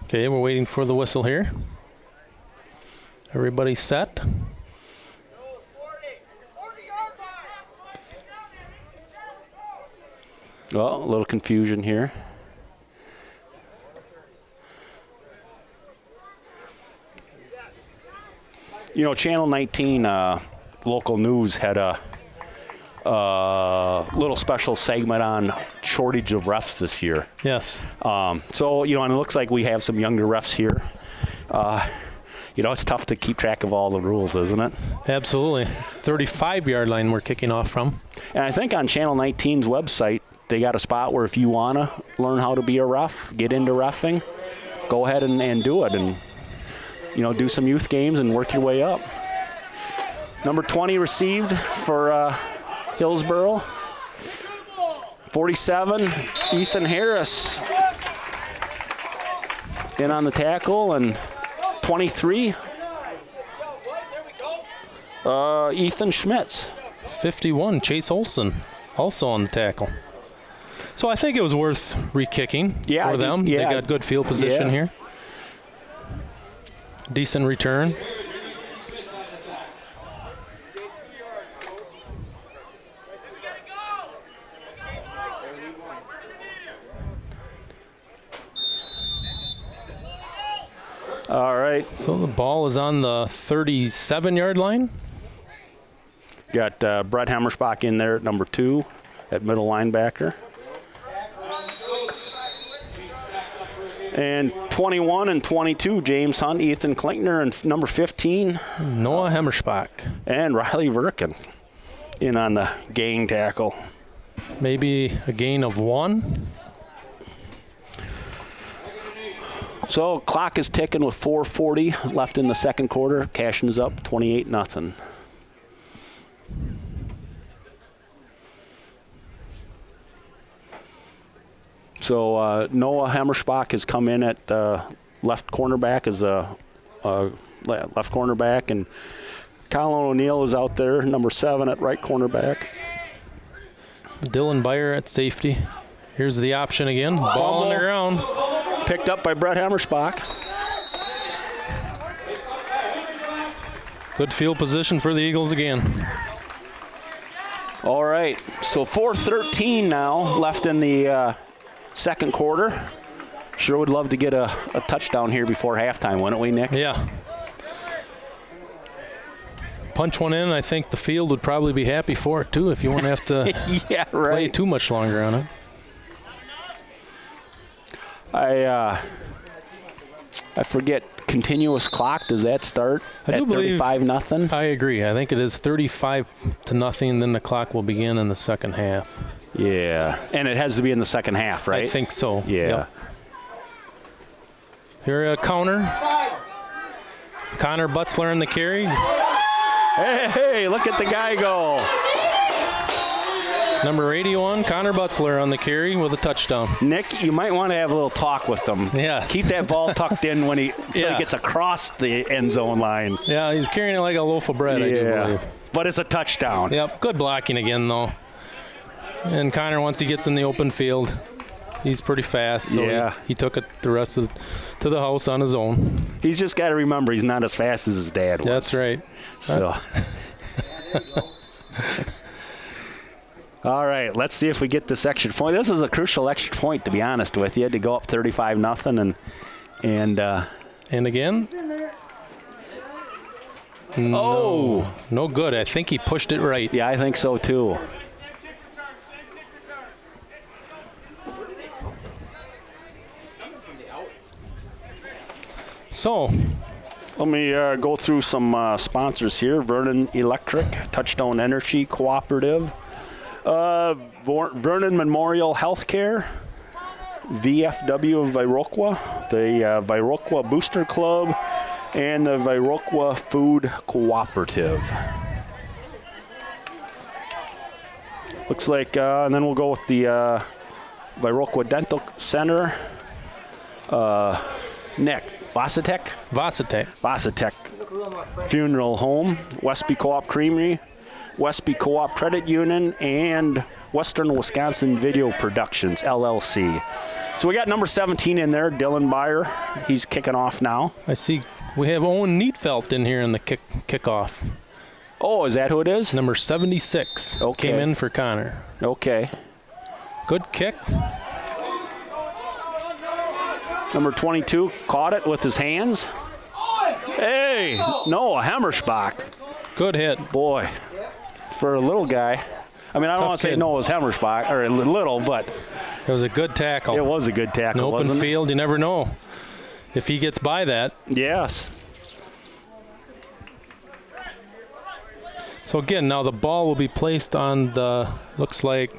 Okay, we're waiting for the whistle here. Everybody set. Well, a little confusion here. Channel 19 local news had a little special segment on shortage of refs this year. Yes. So, and it looks like we have some younger refs here. It's tough to keep track of all the rules, isn't it? Absolutely. 35-yard line we're kicking off from. And I think on Channel 19's website, they got a spot where if you want to learn how to be a ref, get into reffing, go ahead and do it. And, do some youth games and work your way up. Number 20 received for Hillsboro. 47, Ethan Harris in on the tackle, and 23, Ethan Schmitz. 51, Chase Olson, also on the tackle. So I think it was worth re-kicking for them. They got good field position here. Decent return. All right. So the ball is on the 37-yard line. Got Brett Hammersbach in there at number 2 at middle linebacker. And 21 and 22, James Hunt, Ethan Klingner, and number 15, Noah Hammersbach. And Riley Verkin in on the gang tackle. Maybe a gain of 1. So clock is ticking with 4:40 left in the second quarter. Cashton's up 28-0. So Noah Hammersbach has come in at left cornerback as a left cornerback, and Colin O'Neill is out there, number 7 at right cornerback. Dylan Byer at safety. Here's the option again. Ball on the ground. Picked up by Brett Hammersbach. Good field position for the Eagles again. All right, so 4:13 now left in the second quarter. Sure would love to get a touchdown here before halftime, wouldn't we, Nick? Yeah. punch one in. I think the field would probably be happy for it, too, if you won't have to yeah, right. play too much longer on it. I forget, continuous clock, does that start at 35-0? I agree. I think it is 35-0, then the clock will begin in the second half. Yeah, and it has to be in the second half, right? I think so. Yeah. Yep. Here a counter. Connor Butzler in the carry. Hey, look at the guy go. Number 81, Connor Butzler on the carry with a touchdown. Nick, you might want to have a little talk with him. Yeah. Keep that ball tucked in when he gets across the end zone line. Yeah, he's carrying it like a loaf of bread, I do believe. But it's a touchdown. Yep, good blocking again, though. And Connor, once he gets in the open field, he's pretty fast. So he took it the rest of to the house on his own. He's just got to remember he's not as fast as his dad was. That's right. So. All right, let's see if we get this extra point. This is a crucial extra point, to be honest with you, to go up 35-0 and again. No good. I think he pushed it right. Yeah, I think so too. So, let me go through some sponsors here. Vernon Electric, Touchstone Energy Cooperative, Vernon Memorial Healthcare, VFW of Viroqua, the Viroqua Booster Club, and the Viroqua Food Cooperative. Looks like, and then we'll go with the Viroqua Dental Center. Nick, Vasatek Funeral Home, Westby Co-op Creamery, Westby Co-op Credit Union, and Western Wisconsin Video Productions, LLC. So we got number 17 in there, Dylan Byer. He's kicking off now. I see we have Owen Neatfelt in here in the kickoff. Oh, is that who it is? Number 76 came in for Connor. Okay. Good kick. Number 22 caught it with his hands. Hey, no, a Hammerschbach. Good hit. Boy, for a little guy. I mean, I don't want to say no, it was Hammerschbach, or little, but. It was a good tackle. It was a good tackle, An open wasn't it? field, you never know if he gets by that. Yes. So again, now the ball will be placed on the, looks like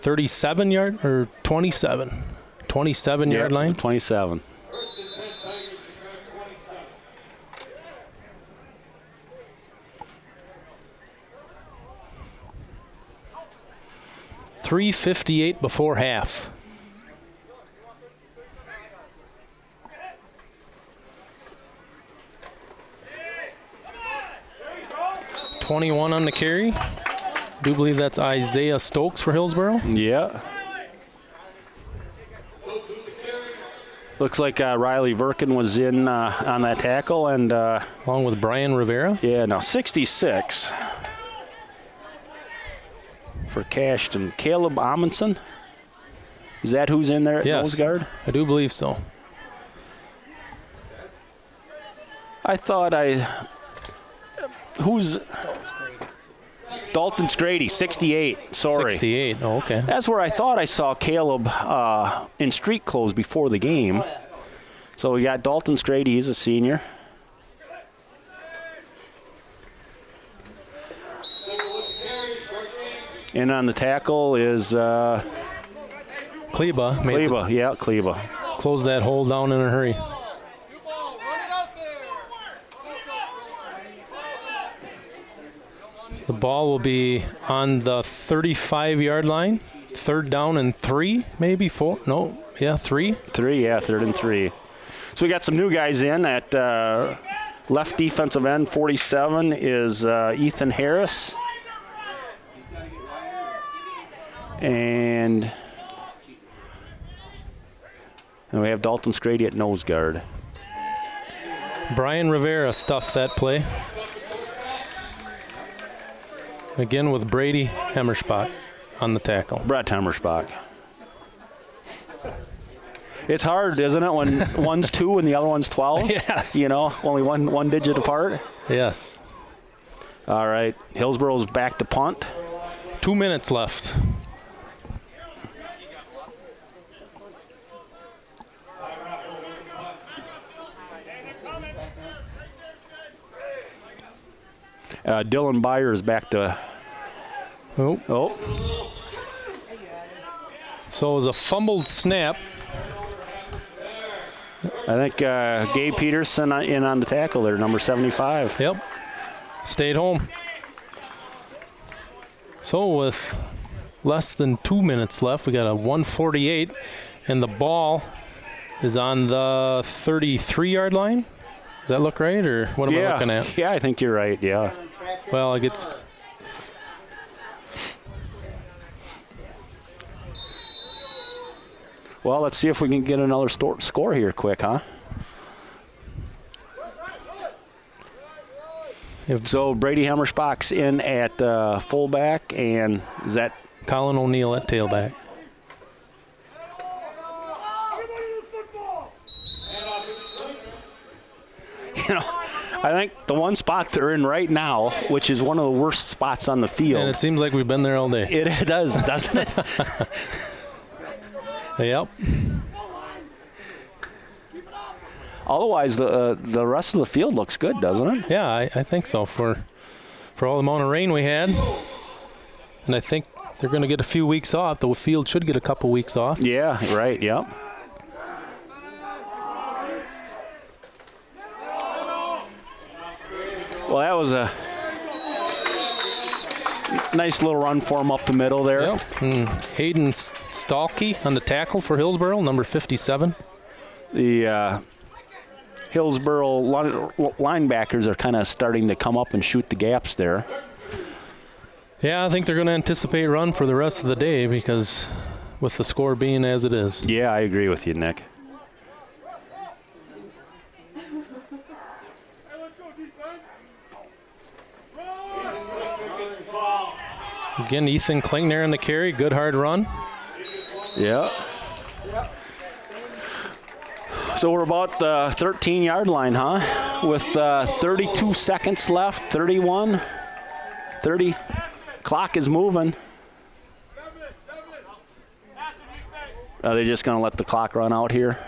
37 yard or 27 yard line. 27. .358 before half. .21 on the carry. Do believe that's Isaiah Stokes for Hillsboro. Yeah. Looks like Riley Verkin was in on that tackle, and along with Brian Rivera. Yeah, now 66 for Cashton. Caleb Amundsen. Is that who's in there at nose guard? I do believe so. I thought who's Dalton Scrady, 68. Sorry. 68. Oh, okay. That's where I thought I saw Caleb in street clothes before the game. So we got Dalton Scrady, he's a senior. And on the tackle is Kleba. Kleba. Close that hole down in a hurry. The ball will be on the 35-yard line. Third down and 3, maybe 4. No, yeah, 3. 3, yeah, 3rd and 3. So we got some new guys in at left defensive end. 47 is Ethan Harris. And we have Dalton Scrady at nose guard. Brian Rivera stuffed that play. Again with Brady Hammerspach on the tackle. Brett Hammerspach. It's hard, isn't it, when one's 2 and the other one's 12? Yes. You know, only one digit apart. Yes. All right, Hillsboro's back to punt. 2 minutes left. Dylan Byer is back to. Oh. So it was a fumbled snap. I think Gabe Peterson in on the tackle there, number 75. Yep. Stayed home. So with less than 2 minutes left, we got a 1:48, and the ball is on the 33-yard line. Does that look right, or what am I looking at? Yeah, I think you're right, yeah. Well, it gets... Well, let's see if we can get another score here quick, huh? So Brady Hammerspach's in at fullback, and is that Colin O'Neill at tailback? You know, I think the one spot they're in right now, which is one of the worst spots on the field. And it seems like we've been there all day. It does, doesn't it? Yep. Otherwise, the rest of the field looks good, doesn't it? Yeah, I think so. For all the amount of rain we had, and I think they're going to get a few weeks off. The field should get a couple weeks off. Yeah, right, yep. Well, that was a nice little run for him up the middle there. Yep. And Hayden Stalkey on the tackle for Hillsboro, number 57. The Hillsboro linebackers are kind of starting to come up and shoot the gaps there. Yeah, I think they're going to anticipate run for the rest of the day because with the score being as it is. Yeah, I agree with you, Nick. Again, Ethan Klingner in the carry. Good hard run. Yeah. So we're about the 13-yard line, huh? With 32 seconds left, 31, 30. Clock is moving. Are they just going to let the clock run out here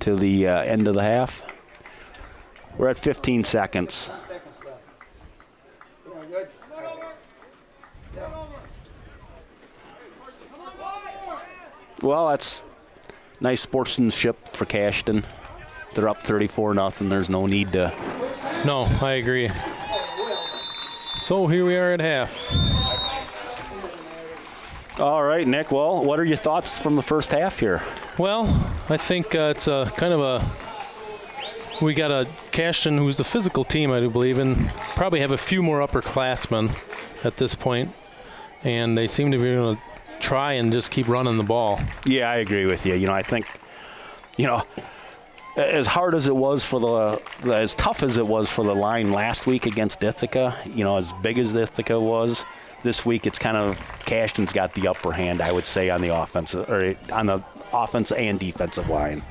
to the end of the half? We're at 15 seconds. Well, that's nice sportsmanship for Cashton. They're up 34-0. There's no need to. No, I agree. So here we are at half. All right, Nick. Well, what are your thoughts from the first half here? Well, I think it's a kind of a. We got a Cashton who's the physical team, I do believe, and probably have a few more upperclassmen at this point, and they seem to be able to try and just keep running the ball. Yeah, I agree with you. You know, I think, you know, as hard as it was for as tough as it was for the line last week against Ithaca, you know, as big as Ithaca was, this week it's kind of Cashton's got the upper hand, I would say, on the offense and defensive line.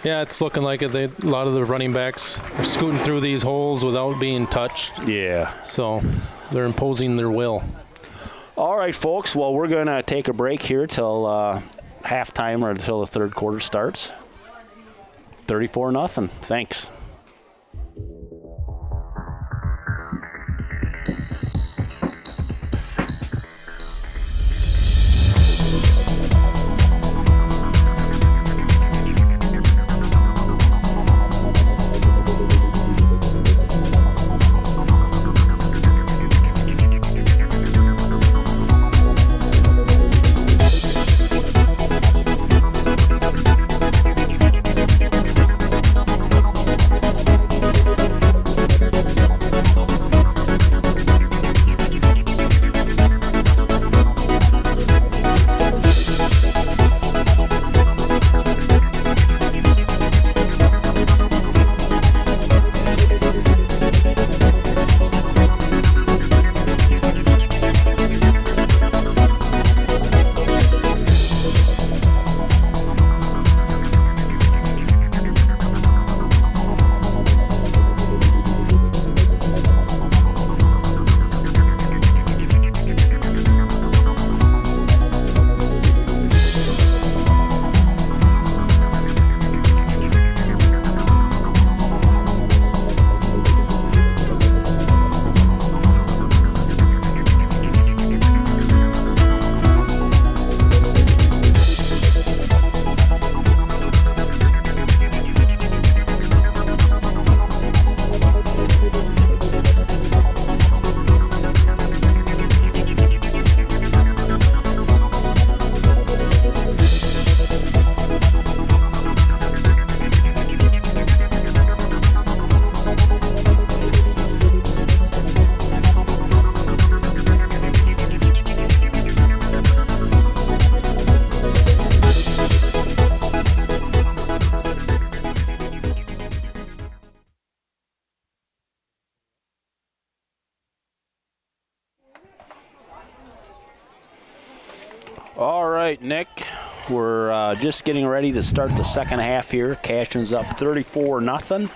Yeah, it's looking like it. A lot of the running backs are scooting through these holes without being touched. Yeah. So they're imposing their will. All right, folks. Well, we're going to take a break here till halftime or until the third quarter starts. 34-0. Thanks. All right, Nick. We're just getting ready to start the second half here. Cashton's up 34-0.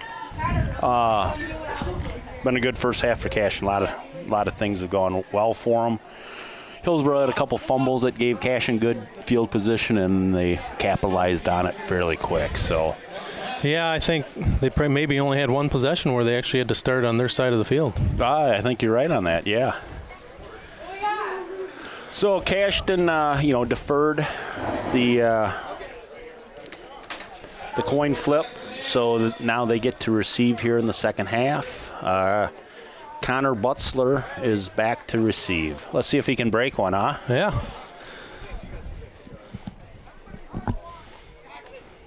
Been a good first half for Cashton. A lot of things have gone well for them. Hillsboro had a couple fumbles that gave Cashton good field position, and they capitalized on it fairly quick. So, yeah, I think they maybe only had one possession where they actually had to start on their side of the field. I think you're right on that. Yeah. So Cashton, deferred the coin flip, so now they get to receive here in the second half. Connor Butzler is back to receive. Let's see if he can break one, huh? Yeah.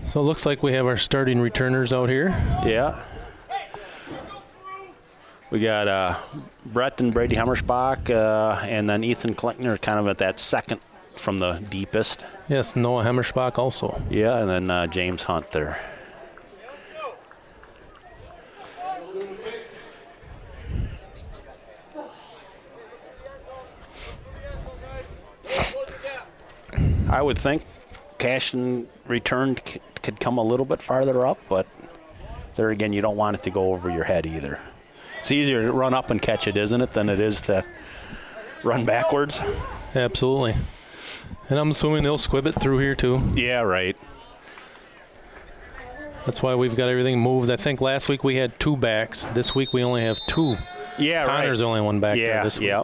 So it looks like we have our starting returners out here. Yeah. We got Brett and Brady Hammersbach, and then Ethan Klingner kind of at that second from the deepest. Yes, Noah Hammersbach also. Yeah, and then James Hunt there. I would think Cashton return could come a little bit farther up, but there again, you don't want it to go over your head either. It's easier to run up and catch it, isn't it, than it is to run backwards? Absolutely. And I'm assuming they'll squib it through here too. Yeah, right. That's why we've got everything moved. I think last week we had 2 backs. This week we only have 2. Yeah, Connor's right. only one back there this week. Yeah.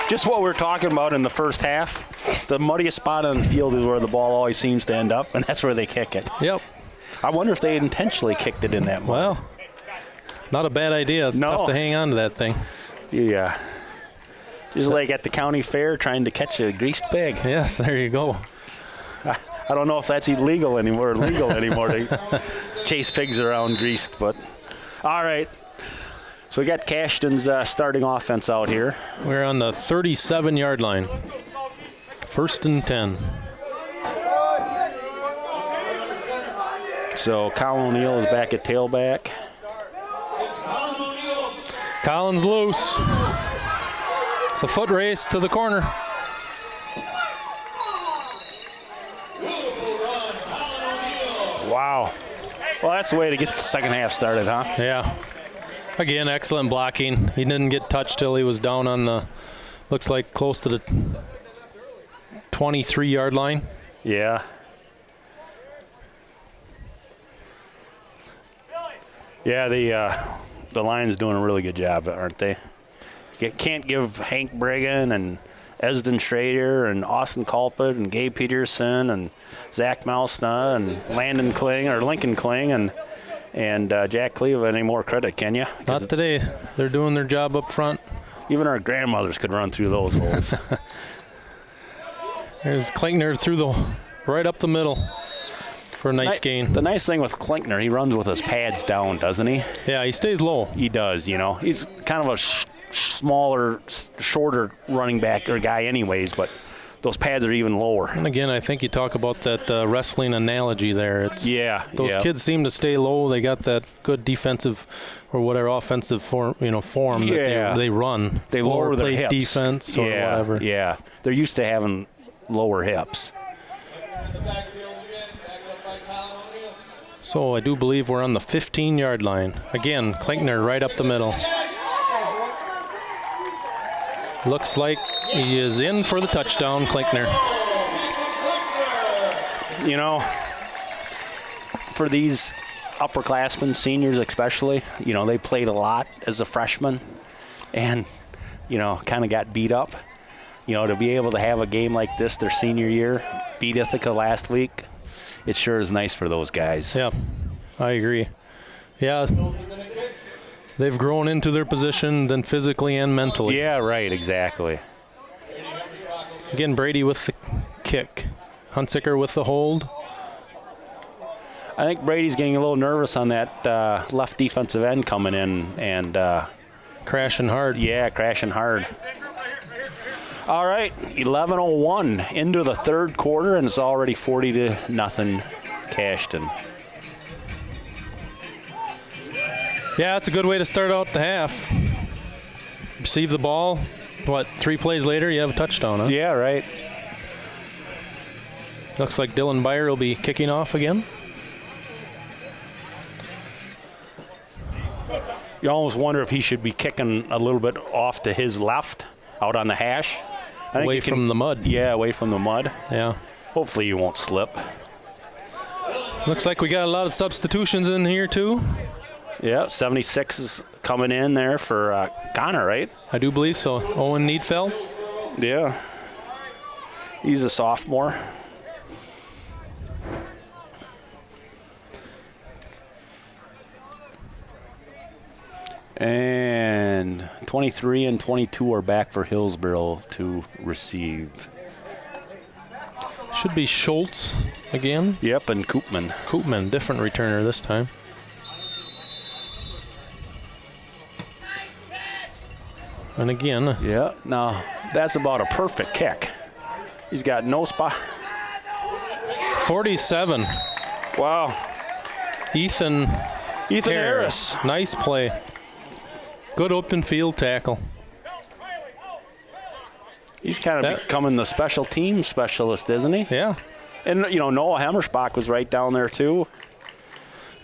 Just what we're talking about in the first half, the muddiest spot on the field is where the ball always seems to end up, and that's where they kick it. Yep. I wonder if they intentionally kicked it in that mud. Well, not a bad idea. It's tough to hang on to that thing. Yeah. Just like at the county fair trying to catch a greased pig. Yes, there you go. I don't know if that's legal anymore to chase pigs around greased, but all right. So we got Cashton's starting offense out here. We're on the 37-yard line. 1st and 10. So Colin O'Neill is back at tailback. Collins loose. It's a foot race to the corner. Wow. Well, that's the way to get the second half started, huh? Yeah. Again, excellent blocking. He didn't get touched till he was down on the, looks like close to the 23-yard line. Yeah. Yeah, the Lions doing a really good job, aren't they? Can't give Hank Brigham and Esden Schrader and Austin Culpet and Gabe Peterson and Zach Malsna and Lincoln Kling and Jack Cleva any more credit, can you? Not today. They're doing their job up front. Even our grandmothers could run through those holes. There's Klingner right up the middle for a nice gain. The nice thing with Klingner, he runs with his pads down, doesn't he? Yeah, he stays low. He does, He's kind of a smaller, shorter running back or guy anyways, but those pads are even lower. And again, I think you talk about that wrestling analogy there. Those kids seem to stay low. They got that good defensive or whatever offensive form that they run. They lower their hips. Defense or whatever. Yeah, they're used to having lower hips. So I do believe we're on the 15-yard line. Again, Klingner right up the middle. Looks like he is in for the touchdown, Klingner. For these upperclassmen, seniors especially, they played a lot as a freshman and, kind of got beat up. To be able to have a game like this their senior year, beat Ithaca last week, it sure is nice for those guys. Yeah, I agree. Yeah, they've grown into their position then physically and mentally. Yeah, right, exactly. Again, Brady with the kick. Hunsicker with the hold. I think Brady's getting a little nervous on that left defensive end coming in and crashing hard. Yeah, crashing hard. All right, 11:01 into the third quarter, and it's already 40-0 Cashton. Yeah, it's a good way to start out the half. Receive the ball. What, 3 plays later, you have a touchdown, huh? Yeah, right. Looks like Dylan Byer will be kicking off again. You almost wonder if he should be kicking a little bit off to his left, out on the hash. Away from the mud. Yeah, away from the mud. Yeah. Hopefully you won't slip. Looks like we got a lot of substitutions in here, too. Yeah, 76 is coming in there for Connor, right? I do believe so. Owen Needfeld. Yeah. He's a sophomore. And 23 and 22 are back for Hillsboro to receive. Should be Schultz again. Yep, and Koopman. Koopman, different returner this time. And again. Yeah, now that's about a perfect kick. He's got no spot. 47. Wow. Ethan Harris. Nice play. Good open field tackle. He's kind of becoming the special team specialist, isn't he? Yeah. And, you know, Noah Hammersbach was right down there, too.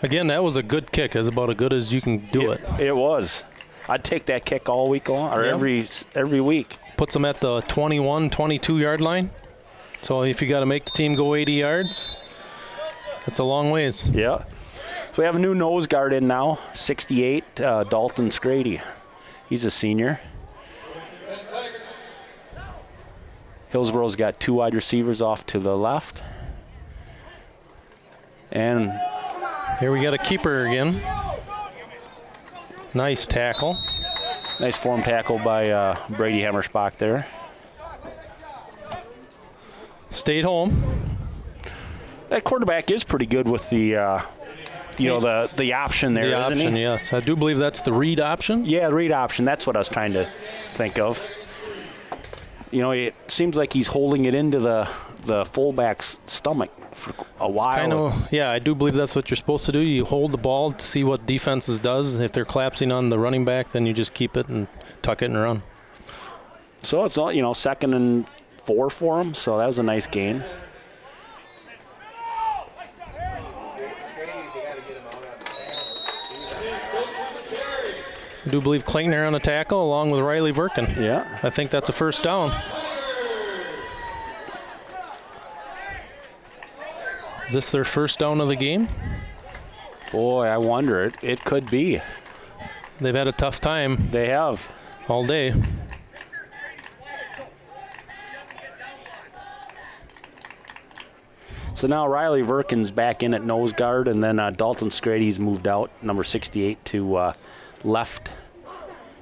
Again, that was a good kick. It's about as good as you can do it. It was. I'd take that kick all week long, or every week. Puts them at the 21, 22-yard line. So if you got to make the team go 80 yards, that's a long ways. Yeah. So we have a new nose guard in now, 68, Dalton Scrady. He's a senior. Hillsboro's got 2 wide receivers off to the left. And here we got a keeper again. Nice tackle. Nice form tackle by Brady Hammersbach there. Stayed home. That quarterback is pretty good with the, the option there, isn't he? The option, yes. I do believe that's the read option. Yeah, the read option. That's what I was trying to think of. You know, it seems like he's holding it into the fullback's stomach for a while. I do believe that's what you're supposed to do. You hold the ball to see what defenses does. If they're collapsing on the running back, then you just keep it and tuck it and run. So it's all, 2nd and 4 for him. So that was a nice gain. I do believe Klingner on the tackle along with Riley Verkin. Yeah. I think that's a first down. Is this their first down of the game? Boy, I wonder. It could be. They've had a tough time. They have. All day. So now Riley Verkin's back in at nose guard, and then Dalton Scrady's moved out, number 68, to left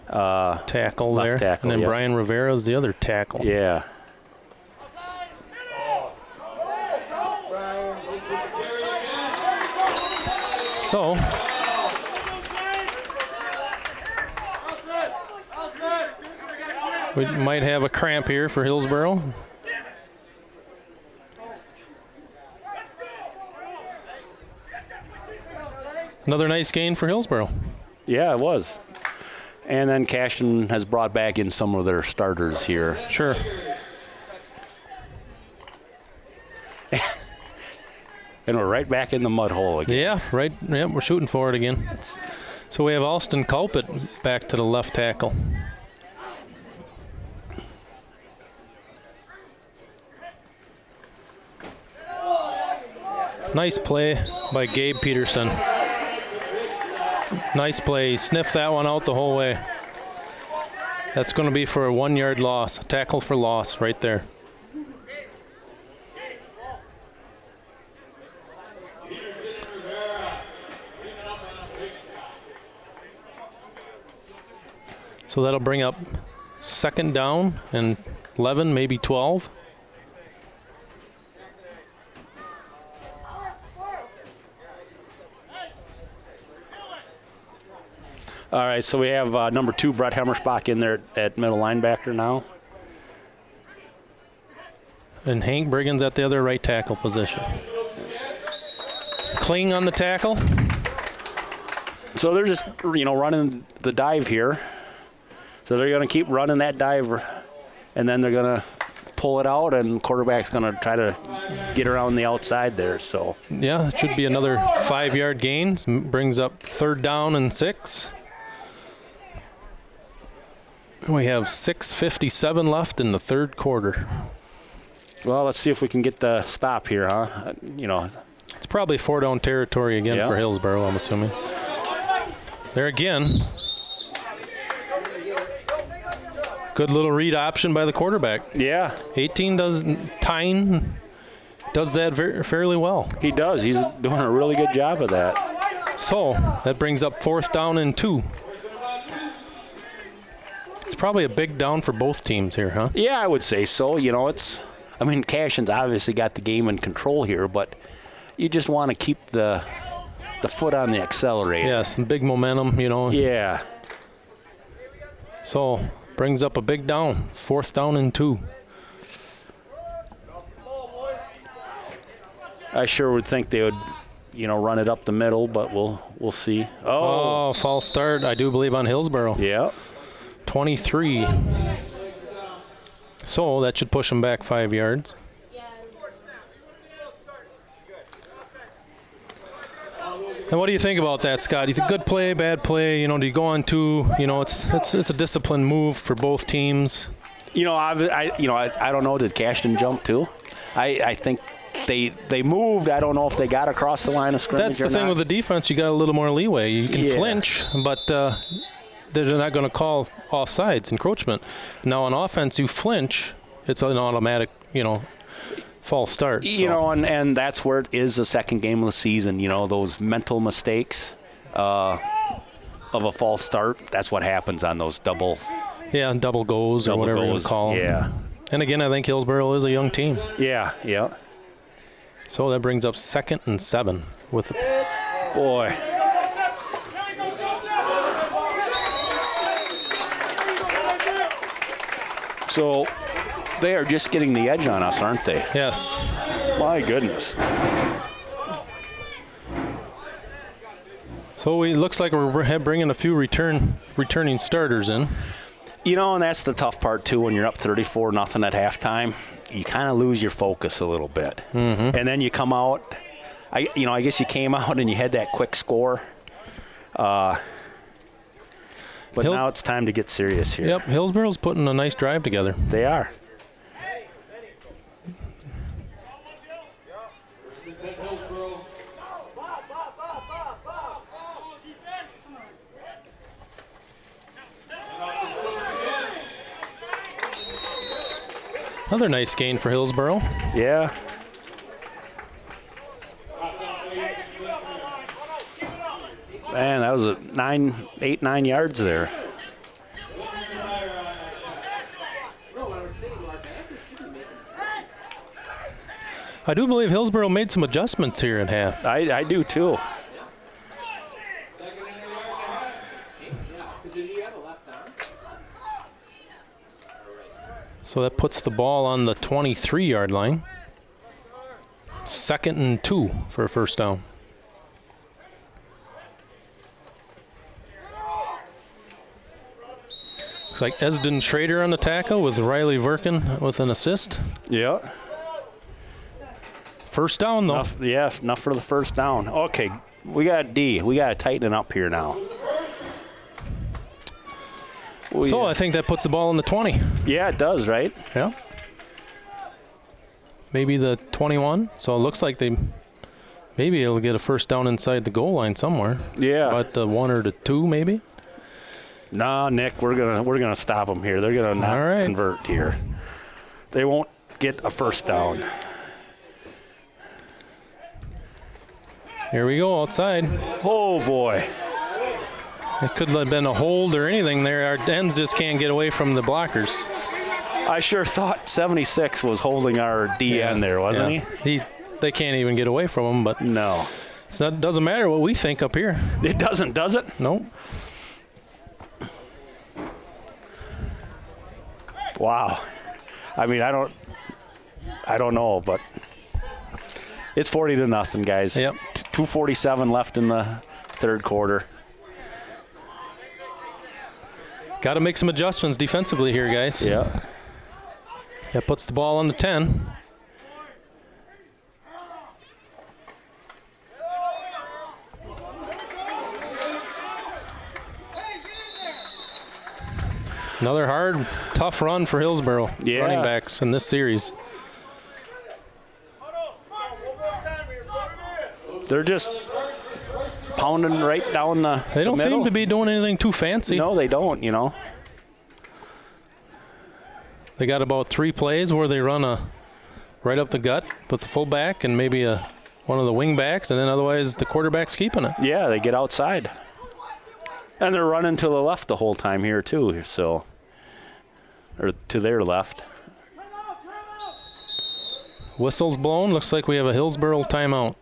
tackle there. Tackle, and then Brian Rivera's the other tackle. Yeah. So we might have a cramp here for Hillsboro. Another nice gain for Hillsboro. Yeah, it was. And then Cashton has brought back in some of their starters here. Sure. And we're right back in the mud hole again. Yeah, right. Yeah, we're shooting for it again. So we have Alston Culpet back to the left tackle. Nice play by Gabe Peterson. Nice play. He sniffed that one out the whole way. That's going to be for a 1-yard loss. Tackle for loss right there. So that'll bring up 2nd down and 11, maybe 12. All right, so we have number 2, Brett Hammersbach, in there at middle linebacker now. And Hank Briggs at the other right tackle position. Kling on the tackle. So they're just, running the dive here. So they're going to keep running that dive, and then they're going to pull it out, and the quarterback's going to try to get around the outside there. So yeah, it should be another 5-yard gain. Brings up 3rd down and 6. We have 6:57 left in the 3rd quarter. Well, let's see if we can get the stop here, huh? It's probably 4-down territory again for Hillsboro, I'm assuming. There again. Good little read option by the quarterback. Yeah. 18 does that fairly well. He does. He's doing a really good job of that. So that brings up 4th down and 2. It's probably a big down for both teams here, huh? Yeah, I would say so. Cashton's obviously got the game in control here, but you just want to keep the foot on the accelerator. Yeah, some big momentum, Yeah. So brings up a big down, 4th down and 2. I sure would think they would, run it up the middle, but we'll see. Oh, false start, I do believe, on Hillsboro. Yeah. 23. So that should push them back 5 yards. And what do you think about that, Scott? Do you think good play, bad play? Do you go on 2? It's a disciplined move for both teams. I don't know. Did Cashton jump too? I think they moved. I don't know if they got across the line of scrimmage. That's the thing with the defense. You got a little more leeway. You can flinch, but they're not going to call offsides, encroachment. Now on offense, you flinch. It's an automatic, false start. And that's where it is the second game of the season. Those mental mistakes of a false start. That's what happens on those double goes or whatever you call them. Yeah. And again, I think Hillsboro is a young team. Yeah. So that brings up 2nd and 7 with boy. So they are just getting the edge on us, aren't they? Yes. My goodness. So it looks like we're bringing a few returning starters in. And that's the tough part, too, when you're up 34-0 at halftime. You kind of lose your focus a little bit. Mm-hmm. And then you come out. I guess you came out and you had that quick score. But now it's time to get serious here. Yep, Hillsboro's putting a nice drive together. They are. Another nice gain for Hillsboro. Yeah. Man, that was 8-9 yards there. I do believe Hillsboro made some adjustments here at half. I do too. So that puts the ball on the 23-yard line. 2nd and 2 for a 1st down. Looks like Esden Schrader on the tackle with Riley Verkin with an assist. Yeah. 1st down, though. Enough for the 1st down. Okay, we got D. We got to tighten it up here now. I think that puts the ball in the 20. Yeah, it does, right? Yeah. Maybe the 21. So it looks like maybe it'll get a 1st down inside the goal line somewhere. Yeah. But the 1 or the 2, maybe. No, Nick, we're gonna stop them here. They're gonna not convert here. They won't get a 1st down. Here we go outside. Oh boy. It could have been a hold or anything there. Our ends just can't get away from the blockers. I sure thought 76 was holding our DN there, wasn't he? They can't even get away from him, but no. It doesn't matter what we think up here. It doesn't, does it? Nope. Wow. I mean, I don't know, but it's 40-0, guys. Yep. 2:47 left in the 3rd quarter. Got to make some adjustments defensively here, guys. Yeah. That puts the ball on the 10. Another hard, tough run for Hillsboro running backs in this series. They're just pounding right down the They don't middle. seem to be doing anything too fancy. No, they don't, you know. They got about 3 plays where they run a right up the gut with the fullback and maybe one of the wing backs, and then otherwise the quarterback's keeping it. Yeah, they get outside. And they're running to the left the whole time here, too, so. Or to their left. Whistle's blown. Looks like we have a Hillsboro timeout.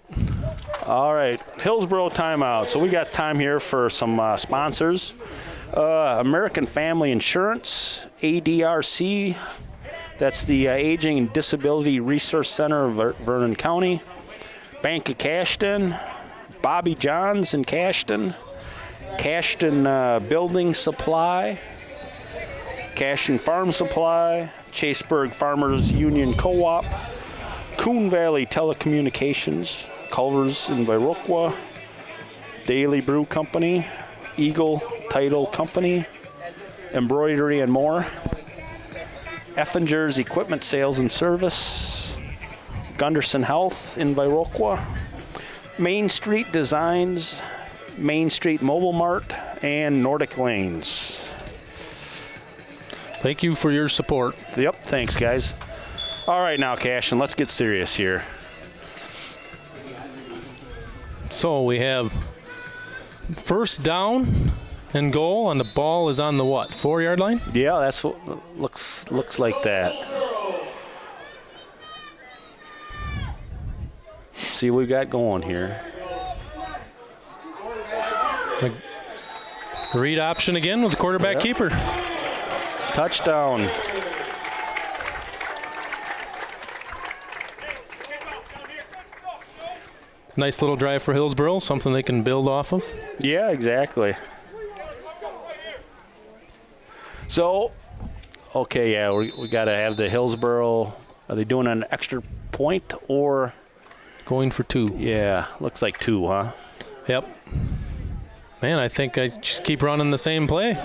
All right, Hillsboro timeout. So we got time here for some sponsors. American Family Insurance, ADRC. That's the Aging and Disability Resource Center of Vernon County. Bank of Cashton, Bobby Johns in Cashton, Cashton Building Supply, Cashton Farm Supply, Chaseburg Farmers Union Co-op, Coon Valley Telecommunications, Culvers in Viroqua, Daily Brew Company, Eagle Title Company, Embroidery and More, Effinger's Equipment Sales and Service, Gunderson Health in Viroqua, Main Street Designs, Main Street Mobile Mart, and Nordic Lanes. Thank you for your support. Yep, thanks, guys. All right, now, Cashton, let's get serious here. So we have first down and goal, and the ball is on the what, 4-yard line? Yeah, that's what looks like that. Let's see what we got going here. Read option again with the quarterback keeper. Touchdown. Nice little drive for Hillsboro, something they can build off of. Yeah, exactly. So, okay, yeah, we got to have the Hillsboro. Are they doing an extra point or? Going for 2. Yeah, looks like 2, huh? Yep. Man, I think I just keep running the same play.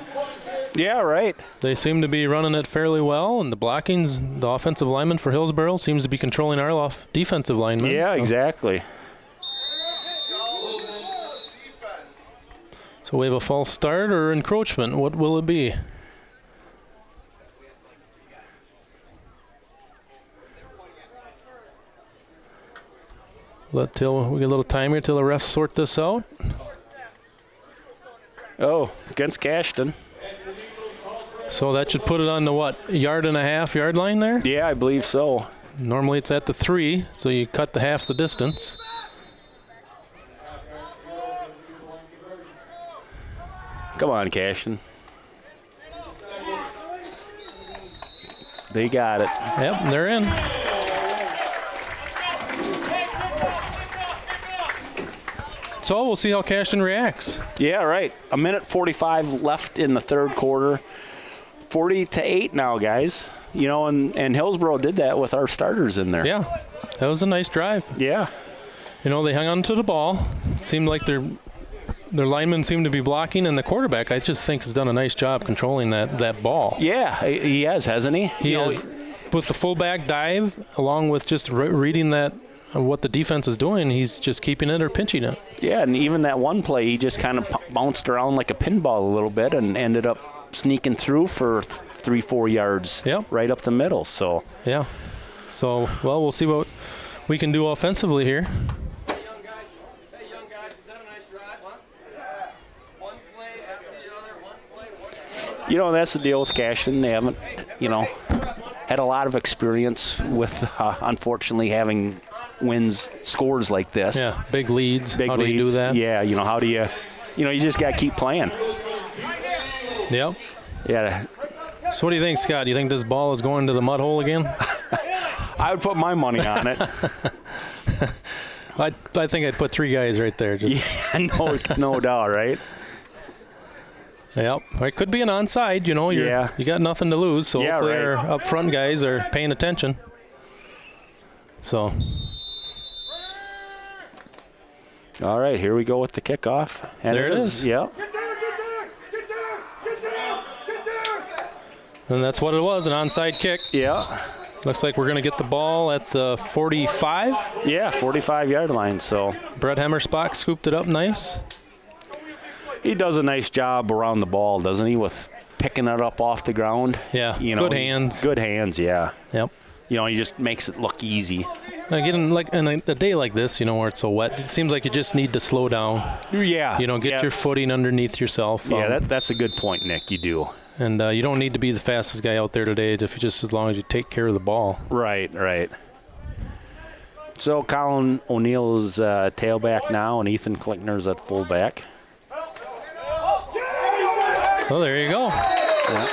Yeah, right. They seem to be running it fairly well, and the blockings, the offensive lineman for Hillsboro seems to be controlling our defensive lineman. Yeah, exactly. So we have a false start or encroachment. What will it be? We get a little time here till the refs sort this out. Oh, against Cashton. So that should put it on the what, 1.5-yard line there? Yeah, I believe so. Normally it's at the 3, so you cut the half the distance. Come on, Cashton. They got it. Yep, they're in. So we'll see how Cashton reacts. Yeah, right. 1:45 left in the third quarter. 40-8 now, guys. You know, and Hillsboro did that with our starters in there. Yeah, that was a nice drive. Yeah. You know, they hung on to the ball. Seemed like their linemen seemed to be blocking, and the quarterback, I just think, has done a nice job controlling that ball. Yeah, he has, hasn't he? He has. With the fullback dive, along with just reading what the defense is doing, he's just keeping it or pinching it. Yeah, and even that one play, he just kind of bounced around like a pinball a little bit and ended up sneaking through for 3-4 yards right up the middle. So yeah. So, well, we'll see what we can do offensively here. Hey, young guys, is that a nice drive, huh? One play after the other, one play. You know, that's the deal with Cashton. They haven't, had a lot of experience with, unfortunately, having scores like this. Yeah, big leads. Big how leads. do you do that? Yeah, how do you, you just got to keep playing. Yep. Yeah. So what do you think, Scott? Do you think this ball is going to the mud hole again? I would put my money on it. I think I'd put 3 guys right there. Yeah, no doubt, right? Yep. It could be an onside. You know, you got nothing to lose. So hopefully our up front guys are paying attention. So. All right, here we go with the kickoff. And there it is. Yep. And that's what it was, an onside kick. Yeah. Looks like we're going to get the ball at the 45. Yeah, 45-yard line. So Brett Hemmersbach scooped it up nice. He does a nice job around the ball, doesn't he, with picking it up off the ground? Yeah, you know, good hands. Good hands, yeah. Yep. You know, he just makes it look easy. Again, like in a day like this, you know, where it's so wet, it seems like you just need to slow down. Yeah. You know, get your footing underneath yourself. Yeah, that's a good point, Nick. You do. And you don't need to be the fastest guy out there today, just as long as you take care of the ball. Right. So Colin O'Neill is tailback now, and Ethan Klingner's at fullback. So there you go. Yeah.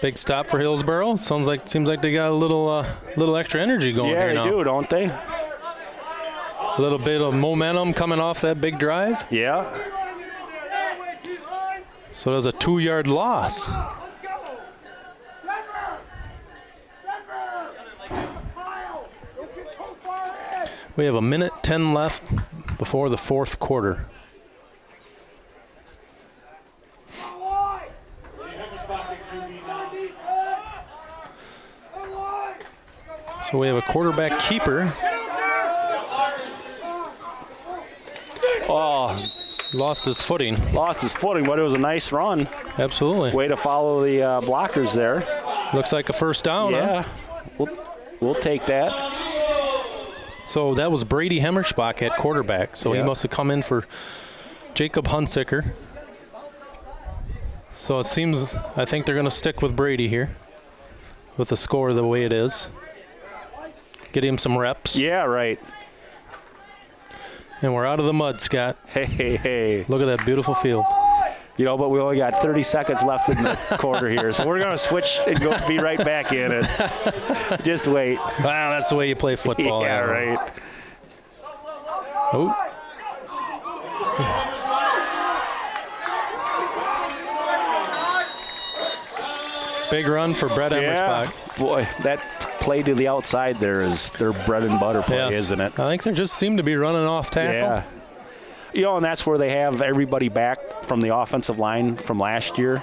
Big stop for Hillsboro. Seems like they got a little extra energy going here now. Yeah, they do, don't they? A little bit of momentum coming off that big drive. Yeah. So there's a 2-yard loss. We have 1:10 left before the fourth quarter. So we have a quarterback keeper. Oh, lost his footing. But it was a nice run. Absolutely. Way to follow the blockers there. Looks like a first down. Yeah, huh? we'll take that. So that was Brady Hemmersbach at quarterback. So he must have come in for Jacob Hunsicker. So it seems, I think they're going to stick with Brady here with the score the way it is. Get him some reps. Yeah, right. And we're out of the mud, Scott. Hey. Look at that beautiful field. You know, but we only got 30 seconds left in the quarter here, so we're going to switch and be right back in it. Just wait. Wow, that's the way you play football. Yeah, right. Oh. Big run for Brett Hemmersbach. Boy, that play to the outside there is their bread and butter play, isn't it? I think they just seem to be running off tackle. Yeah. You know, and that's where they have everybody back from the offensive line from last year.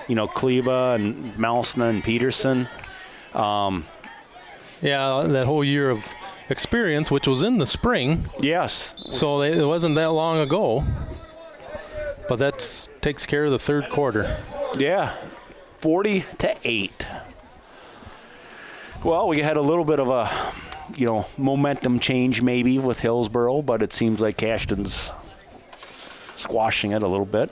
You know, Kleba and Melsna and Peterson. Yeah, that whole year of experience, which was in the spring. Yes. So it wasn't that long ago. But that takes care of the third quarter. Yeah, 40-8. Well, we had a little bit of a, momentum change maybe with Hillsboro, but it seems like Cashton's squashing it a little bit.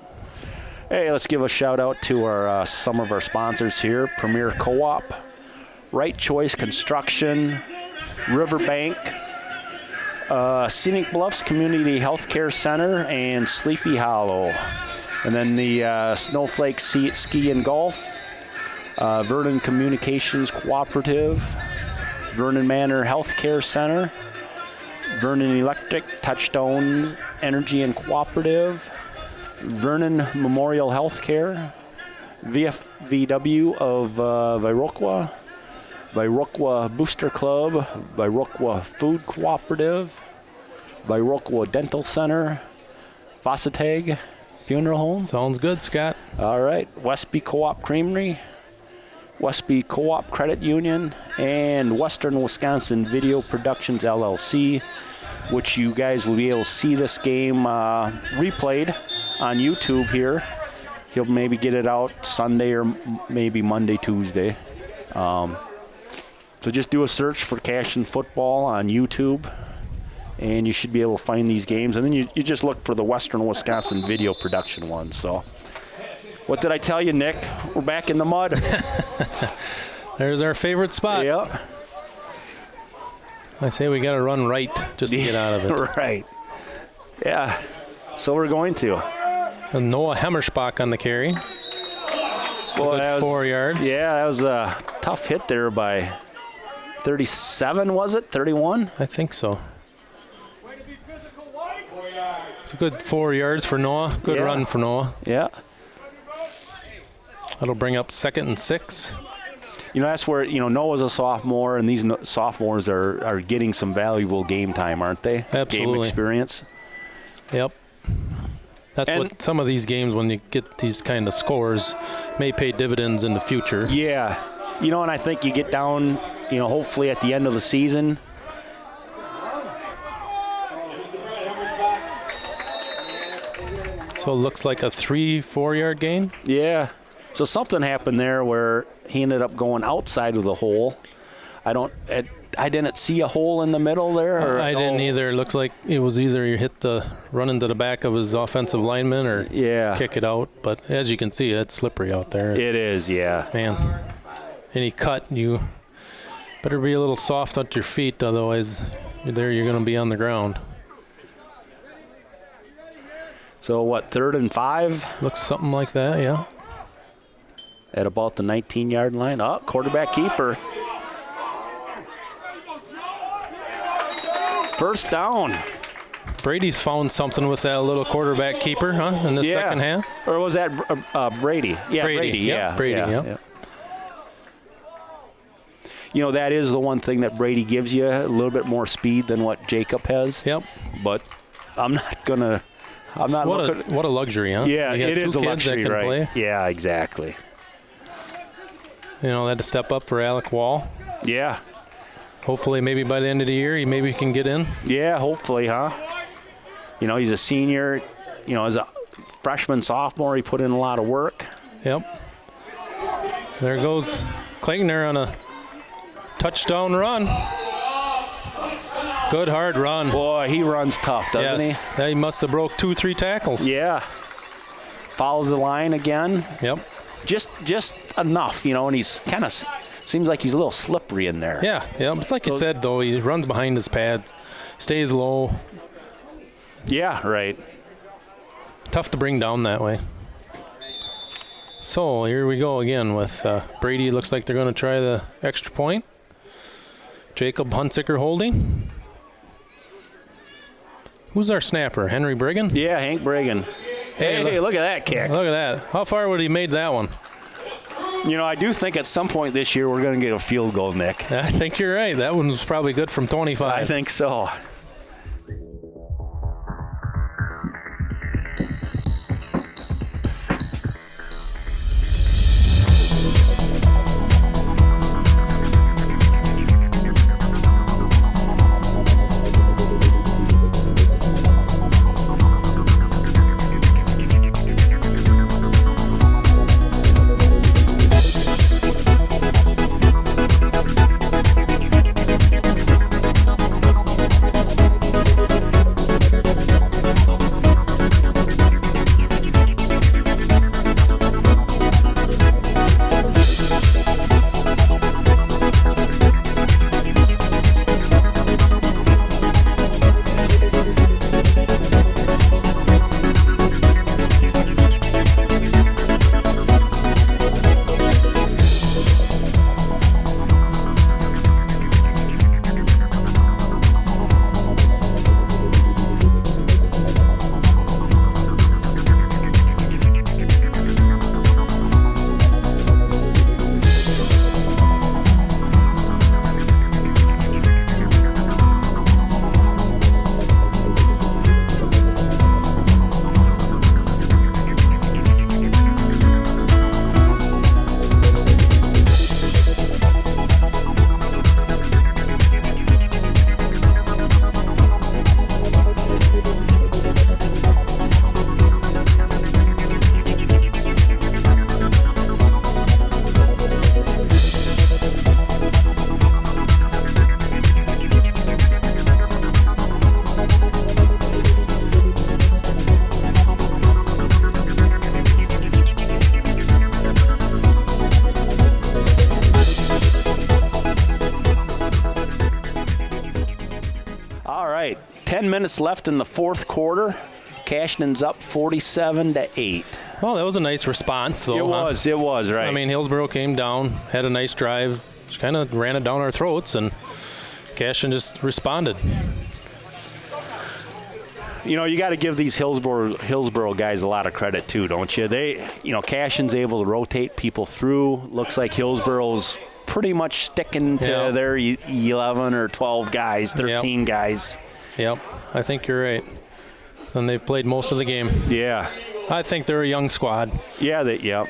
Hey, let's give a shout out to some of our sponsors here: Premier Co-op, Right Choice Construction, Riverbank, Scenic Bluffs Community Healthcare Center, and Sleepy Hollow. And then the Snowflake Ski and Golf, Vernon Communications Cooperative, Vernon Manor Healthcare Center, Vernon Electric Touchstone Energy and Cooperative, Vernon Memorial Healthcare, VFVW of Viroqua, Viroqua Booster Club, Viroqua Food Cooperative, Viroqua Dental Center, Fossatag Funeral Home. Sounds good, Scott. All right. Westby Co-op Creamery, Westby Co-op Credit Union, and Western Wisconsin Video Productions, LLC, which you guys will be able to see this game replayed on YouTube here. He'll maybe get it out Sunday or maybe Monday, Tuesday. So just do a search for Cashton Football on YouTube, and you should be able to find these games. And then you just look for the Western Wisconsin Video Production one. So what did I tell you, Nick? We're back in the mud. There's our favorite spot. Yeah. I say we got to run right just to get out of it. Right. Yeah. So we're going to. And Noah Hemmersbach on the carry. Good 4 yards. Yeah, that was a tough hit there by 37, was it? 31? I think so. a good 4 yards for Noah. Good run for Noah. Yeah. That'll bring up 2nd and 6. That's where, Noah's a sophomore, and these sophomores are getting some valuable game time, aren't they? Absolutely. Game experience. Yep. That's what some of these games, when you get these kind of scores, may pay dividends in the future. Yeah. And I think you get down, hopefully at the end of the season. So it looks like a 3-4 yard gain? Yeah. So something happened there where he ended up going outside of the hole. I didn't see a hole in the middle there. I didn't either. It looks like it was either you hit run into the back of his offensive lineman or kick it out. But as you can see, it's slippery out there. It is, yeah. Man, any cut, you better be a little soft at your feet, otherwise you're going to be on the ground. So what, 3rd and 5? Looks something like that, yeah. At about the 19-yard line. Oh, quarterback keeper. First down. Brady's found something with that little quarterback keeper, in the second half? Or was that Brady? Yeah, Brady. Yeah, Brady, yeah. That is the one thing that Brady gives you, a little bit more speed than what Jacob has. Yep. But I'm not going to – what a luxury, huh? Yeah, it is a luxury, that can right? Play. Yeah, exactly. They had to step up for Alec Wall. Yeah. Hopefully, maybe by the end of the year, he can get in. Yeah, hopefully, huh? He's a senior. As a freshman, sophomore, he put in a lot of work. Yep. There goes Klingner on a touchdown run. Good hard run. Boy, he runs tough, doesn't he? Yeah, he must have broke 2-3 tackles. Yeah. Follows the line again. Yep. Just enough, and he's kind of seems like he's a little slippery in there. Yeah. It's like you said, though, he runs behind his pads, stays low. Yeah, right. Tough to bring down that way. So here we go again with Brady. Looks like they're going to try the extra point. Jacob Hunziker holding. Who's our snapper? Henry Brigham? Yeah, Hank Brigham. Hey, look at that kick. Look at that. How far would he made that one? I do think at some point this year we're going to get a field goal, Nick. I think you're right. That one was probably good from 25. I think so. All right, 10 minutes left in the fourth quarter. Cashton's up 47-8. Well, that was a nice response, though. It was, right. I mean, Hillsboro came down, had a nice drive, just kind of ran it down our throats, and Cashton just responded. You know, you got to give these Hillsboro guys a lot of credit too, don't you? Cashton's able to rotate people through. Looks like Hillsboro's pretty much sticking to their 11 or 12 guys, 13 guys. Yep, I think you're right. And they've played most of the game. Yeah. I think they're a young squad. Yeah, yep.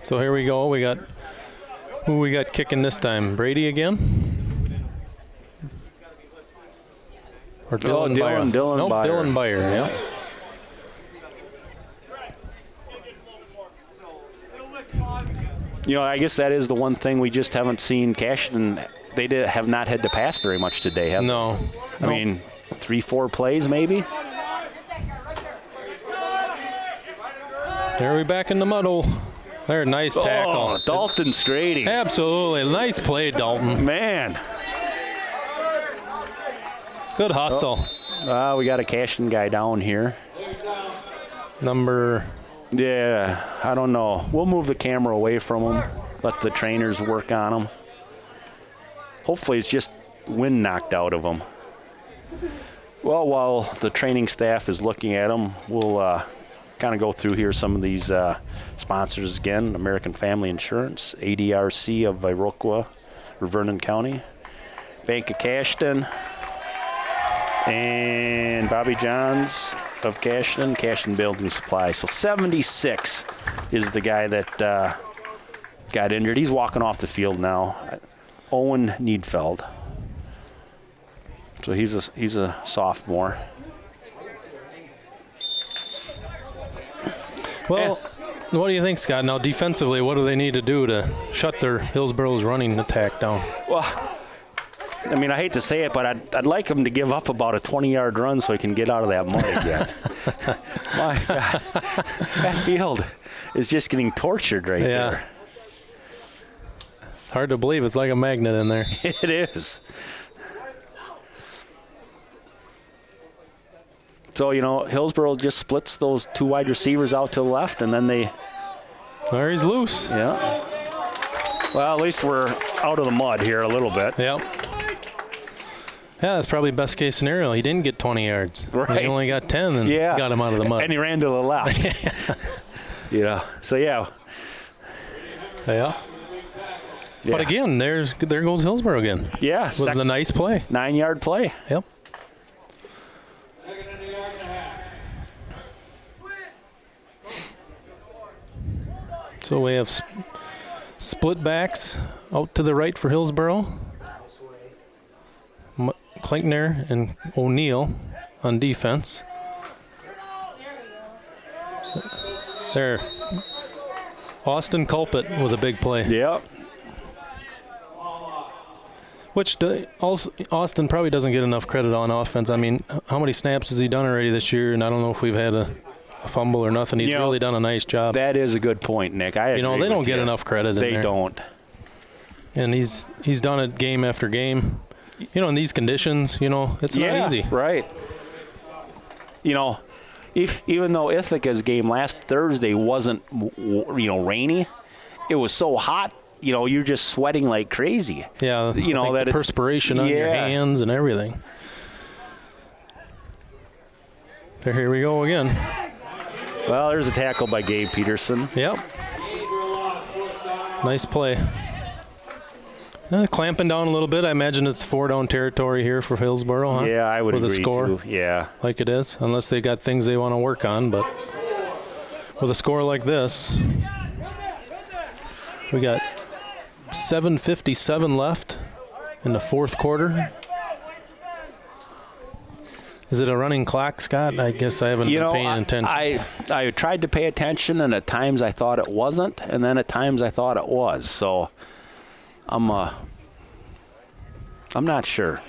So here we go. Who we got kicking this time? Brady again? Or Dylan Byer? Dylan Byer. Dylan Byer, yeah. You know, I guess that is the one thing we just haven't seen Cashton. They have not had to pass very much today, have they? No. I mean, 3-4 plays maybe. There we back in the muddle. There, nice tackle. Oh, Dalton Strady. Absolutely. Nice play, Dalton. Man. Good hustle. We got a Cashton guy down here. Yeah, I don't know. We'll move the camera away from him. Let the trainers work on him. Hopefully it's just wind knocked out of him. Well, while the training staff is looking at him, we'll kind of go through here some of these sponsors again. American Family Insurance, ADRC of Viroqua, or Vernon County, Bank of Cashton, and Bobby Johns of Cashton Building Supply. So 76 is the guy that got injured. He's walking off the field now. Owen Needfeld. So he's a sophomore. Well, what do you think, Scott? Now, defensively, what do they need to do to shut their Hillsboro's running attack down? Well, I mean, I hate to say it, but I'd like him to give up about a 20-yard run so he can get out of that mud again. My God. That field is just getting tortured right there. Hard to believe. It's like a magnet in there. It is. So, you know, Hillsboro just splits those two wide receivers out to the left, and then they... There he's loose. Yeah. Well, at least we're out of the mud here a little bit. Yep. Yeah, that's probably best case scenario. He didn't get 20 yards. Right. He only got 10 and got him out of the mud. And he ran to the left. Yeah. So, yeah. Yeah. But again, there goes Hillsboro again. Yeah. With a nice play. 9-yard play. Yep. So we have split backs out to the right for Hillsboro. Klingner and O'Neill on defense. There. Austin Culpet with a big play. Yep. Which also Austin probably doesn't get enough credit on offense. I mean, how many snaps has he done already this year? And I don't know if we've had a fumble or nothing. He's really done a nice job. That is a good point, Nick. I agree. They don't get enough credit. They don't. And he's done it game after game. In these conditions, it's not easy. Right. Even though Ithaca's game last Thursday wasn't, rainy, it was so hot. You're just sweating like crazy. Yeah, the perspiration on your hands and everything. So here we go again. Well, there's a tackle by Gabe Peterson. Yep. Nice play. Clamping down a little bit. I imagine it's 4-down territory here for Hillsboro, huh? Yeah, I would agree with a score, too. Yeah. Like it is, unless they got things they want to work on. But with a score like this, we got 7:57 left in the fourth quarter. Is it a running clock, Scott? I guess I haven't been paying attention. I tried to pay attention, and at times I thought it wasn't, and then at times I thought it was. So I'm not sure.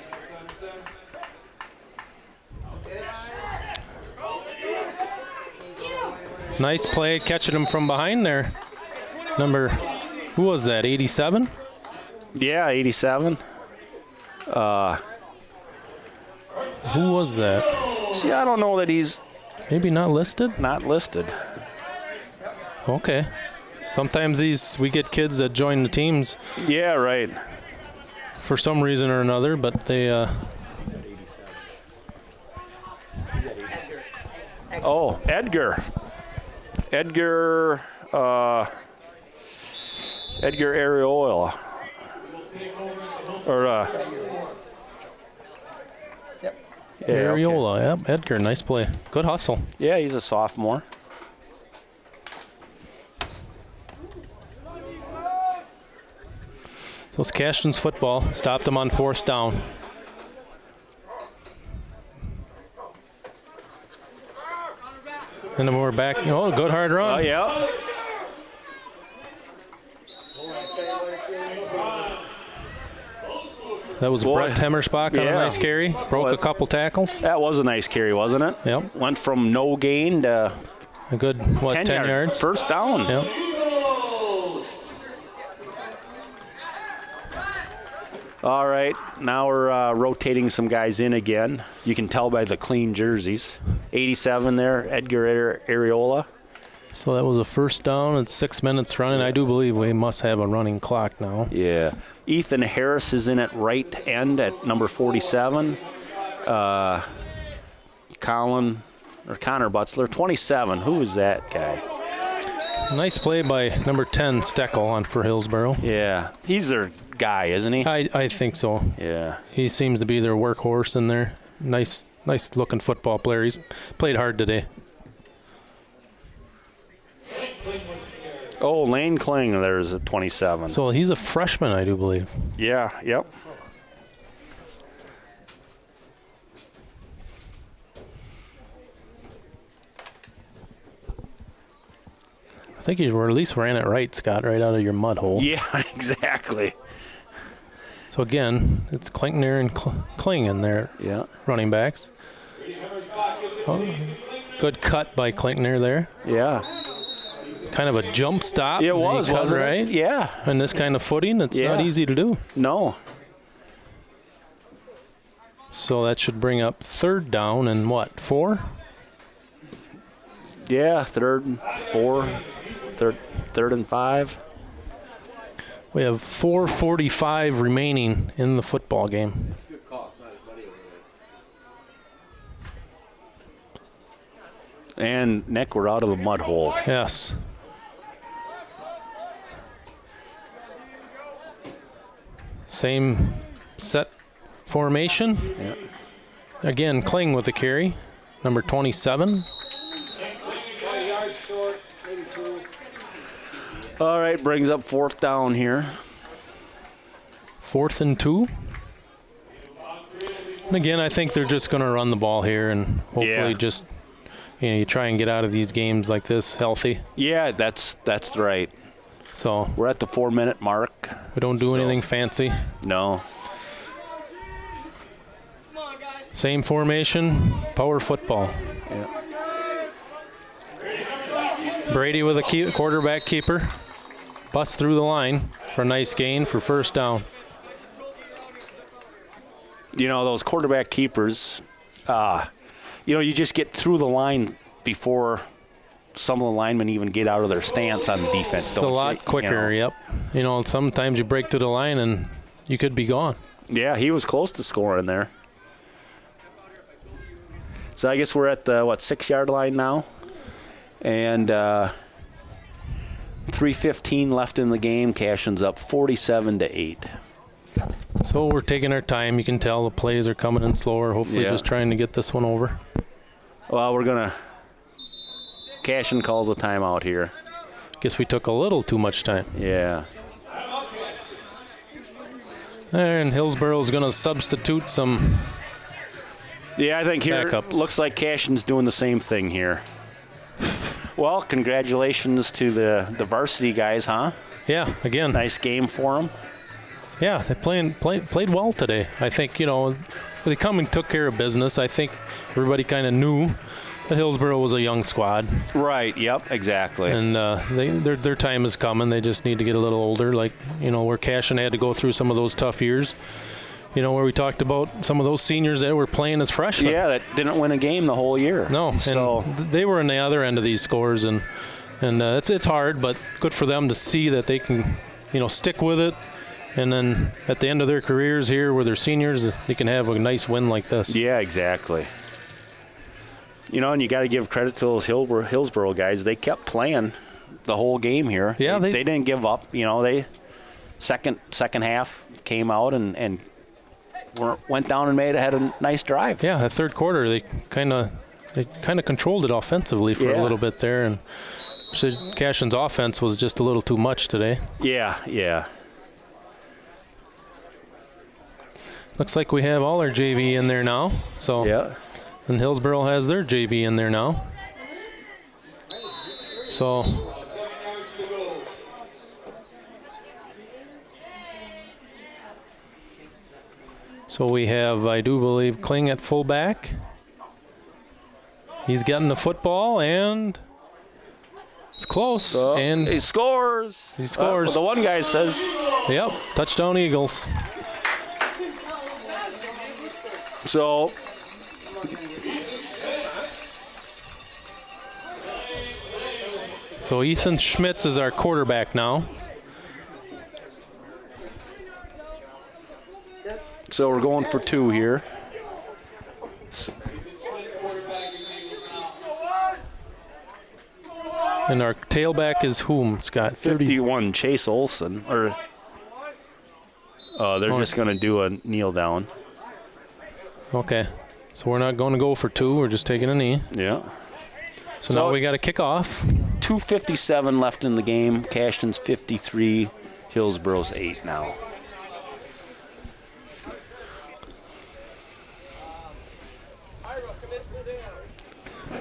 Nice play, catching him from behind there. Who was that, 87? Yeah, 87. Who was that? See, I don't know that he's... Maybe not listed? Not listed. Okay. Sometimes we get kids that join the teams. Yeah, right. For some reason or another, but they Oh, Edgar. Edgar Areola. Or Yeah, Areola, yep. Edgar, nice play. Good hustle. Yeah, he's a sophomore. So it's Cashton's football. Stopped them on 4th down. And then we're back. Oh, good hard run. Oh, yeah. That was Brett Hemmersbach on a nice carry. Broke a couple tackles. That was a nice carry, wasn't it? Yep. Went from no gain to a good, 10 yards? First down. Yep. All right, now we're rotating some guys in again. You can tell by the clean jerseys. 87 there, Edgar Areola. So that was a first down. It's 6 minutes running. I do believe we must have a running clock now. Yeah. Ethan Harris is in at right end at number 47. Connor Butzler, 27. Who is that guy? Nice play by number 10, Steckel, for Hillsboro. Yeah. He's their guy, isn't he? I think so. Yeah. He seems to be their workhorse in there. Nice looking football player. He's played hard today. Oh, Lane Klingner there's a 27. So he's a freshman, I do believe. Yeah, yep. I think you at least ran it right, Scott, right out of your mud hole. Yeah, exactly. So again, it's Klingner and Kling in there, running backs. Oh, good cut by Klingner there. Yeah. Kind of a jump stop. It was, wasn't right? it? Yeah. And this kind of footing, it's not easy to do. No. So that should bring up 3rd down and what, 4? Yeah, 3rd and 4, 3rd and 5. We have 4:45 remaining in the football game. And Nick, we're out of the mud hole. Yes. Same set formation. Yeah. Again, Kling with the carry, number 27. All right, brings up 4th down here. 4th and 2. And again, I think they're just going to run the ball here and hopefully just, you try and get out of these games like this healthy. Yeah, that's right. So we're at the 4-minute mark. We don't do anything fancy. No. Same formation, power football. Yeah. Brady with a quarterback keeper. Bust through the line for a nice gain for 1st down. Those quarterback keepers, you just get through the line before some of the linemen even get out of their stance on defense. It's a lot quicker, yep. Sometimes you break through the line and you could be gone. Yeah, he was close to scoring there. So I guess we're at the, 6-yard line now? And 3:15 left in the game. Cashton's up 47-8. So we're taking our time. You can tell the plays are coming in slower. Hopefully just trying to get this one over. Well, Cashton calls a timeout here. Guess we took a little too much time. Yeah. And Hillsboro's going to substitute some I think here backups. Looks like Cashton's doing the same thing here. Well, congratulations to the varsity guys, huh? Yeah, again. Nice game for them. Yeah, they played well today. I think, they come and took care of business. I think everybody kind of knew that Hillsboro was a young squad. Right, yep, exactly. And their time is coming. They just need to get a little older, where Cashton had to go through some of those tough years. Where we talked about some of those seniors that were playing as freshmen. Yeah, that didn't win a game the whole year. No, so they were on the other end of these scores, and it's hard, but good for them to see that they can, stick with it. And then at the end of their careers here, where they're seniors, they can have a nice win like this. Yeah, exactly. You know, and you got to give credit to those Hillsboro guys. They kept playing the whole game here. Yeah, they didn't give up. You know, they second half came out and went down and had a nice drive. Yeah, the third quarter they kind of controlled it offensively for a little bit there, and so Cashton's offense was just a little too much today. Yeah. Looks like we have all our JV in there now. So yeah. And Hillsboro has their JV in there now. So we have, I do believe, Kling at fullback. He's getting the football, and it's close. And he scores. He scores. The one guy says. Yep, touchdown Eagles. So Ethan Schmitz is our quarterback now. So we're going for 2 here. And our tailback is whom, Scott? 51, Chase Olson. They're just going to do a kneel down. Okay. So we're not going to go for 2. We're just taking a knee. Yeah. So now we got to kick off. 2:57 left in the game. Cashton's 53. Hillsboro's 8 now.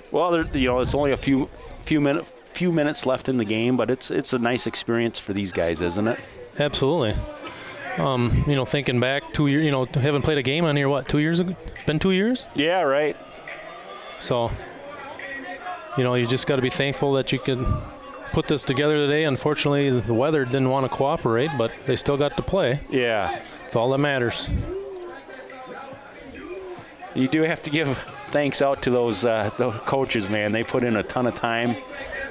Well, it's only a few minutes left in the game, but it's a nice experience for these guys, isn't it? Absolutely. Thinking back 2 years, haven't played a game on here, 2 years ago? Been 2 years? Yeah, right. So, you just got to be thankful that you could put this together today. Unfortunately, the weather didn't want to cooperate, but they still got to play. Yeah. That's all that matters. You do have to give thanks out to those coaches, man. They put in a ton of time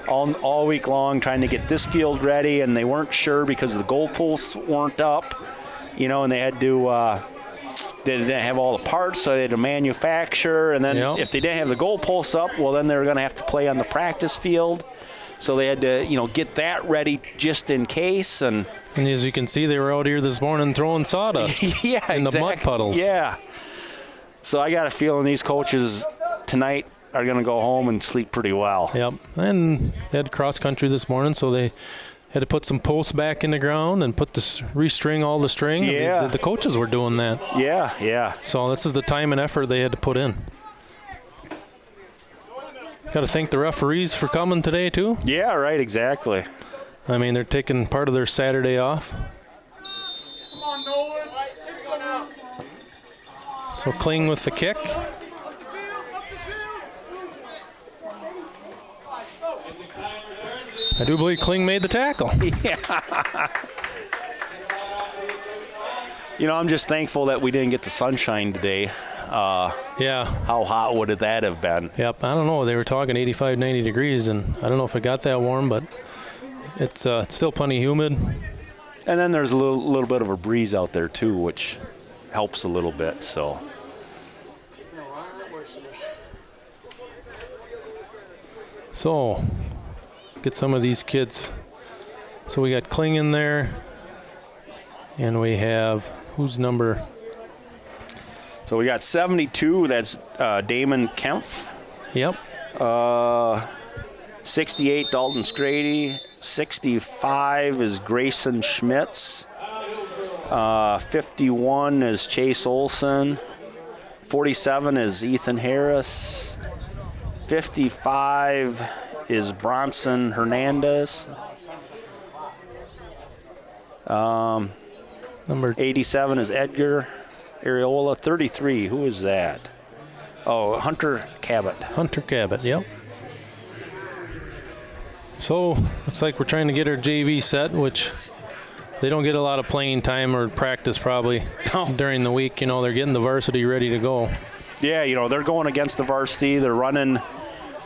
all week long trying to get this field ready, and they weren't sure because the goalposts weren't up, and they had to they didn't have all the parts, so they had to manufacture, and then if they didn't have the goalposts up, well, then they were going to have to play on the practice field. So they had to, get that ready just in case. And as you can see, they were out here this morning throwing sawdust in the mud puddles. Yeah. So I got a feeling these coaches tonight are going to go home and sleep pretty well. Yep. And they had cross country this morning, so they had to put some posts back in the ground and restring all the string. Yeah. I mean, the coaches were doing that. Yeah. So this is the time and effort they had to put in. Got to thank the referees for coming today, too. Yeah, right, exactly. I mean, they're taking part of their Saturday off. Come on, Nolan. Take one out. So Kling with the kick. I do believe Kling made the tackle. Yeah. I'm just thankful that we didn't get the sunshine today. Yeah. How hot would that have been? Yep. I don't know. They were talking 85, 90 degrees, and I don't know if it got that warm, but it's still plenty humid. And then there's a little bit of a breeze out there, too, which helps a little bit, so. So, get some of these kids. So we got Kling in there, and we have, who's number? So we got 72, that's Damon Kempf. Yep. 68, Dalton Scrady. 65 is Grayson Schmitz. 51 is Chase Olson. 47 is Ethan Harris. 55 is Bronson Hernandez. Number 87 is Edgar Areola. 33, who is that? Oh, Hunter Cabot. Hunter Cabot, yep. So, looks like we're trying to get our JV set, which they don't get a lot of playing time or practice probably during the week. They're getting the varsity ready to go. Yeah, they're going against the varsity. They're running,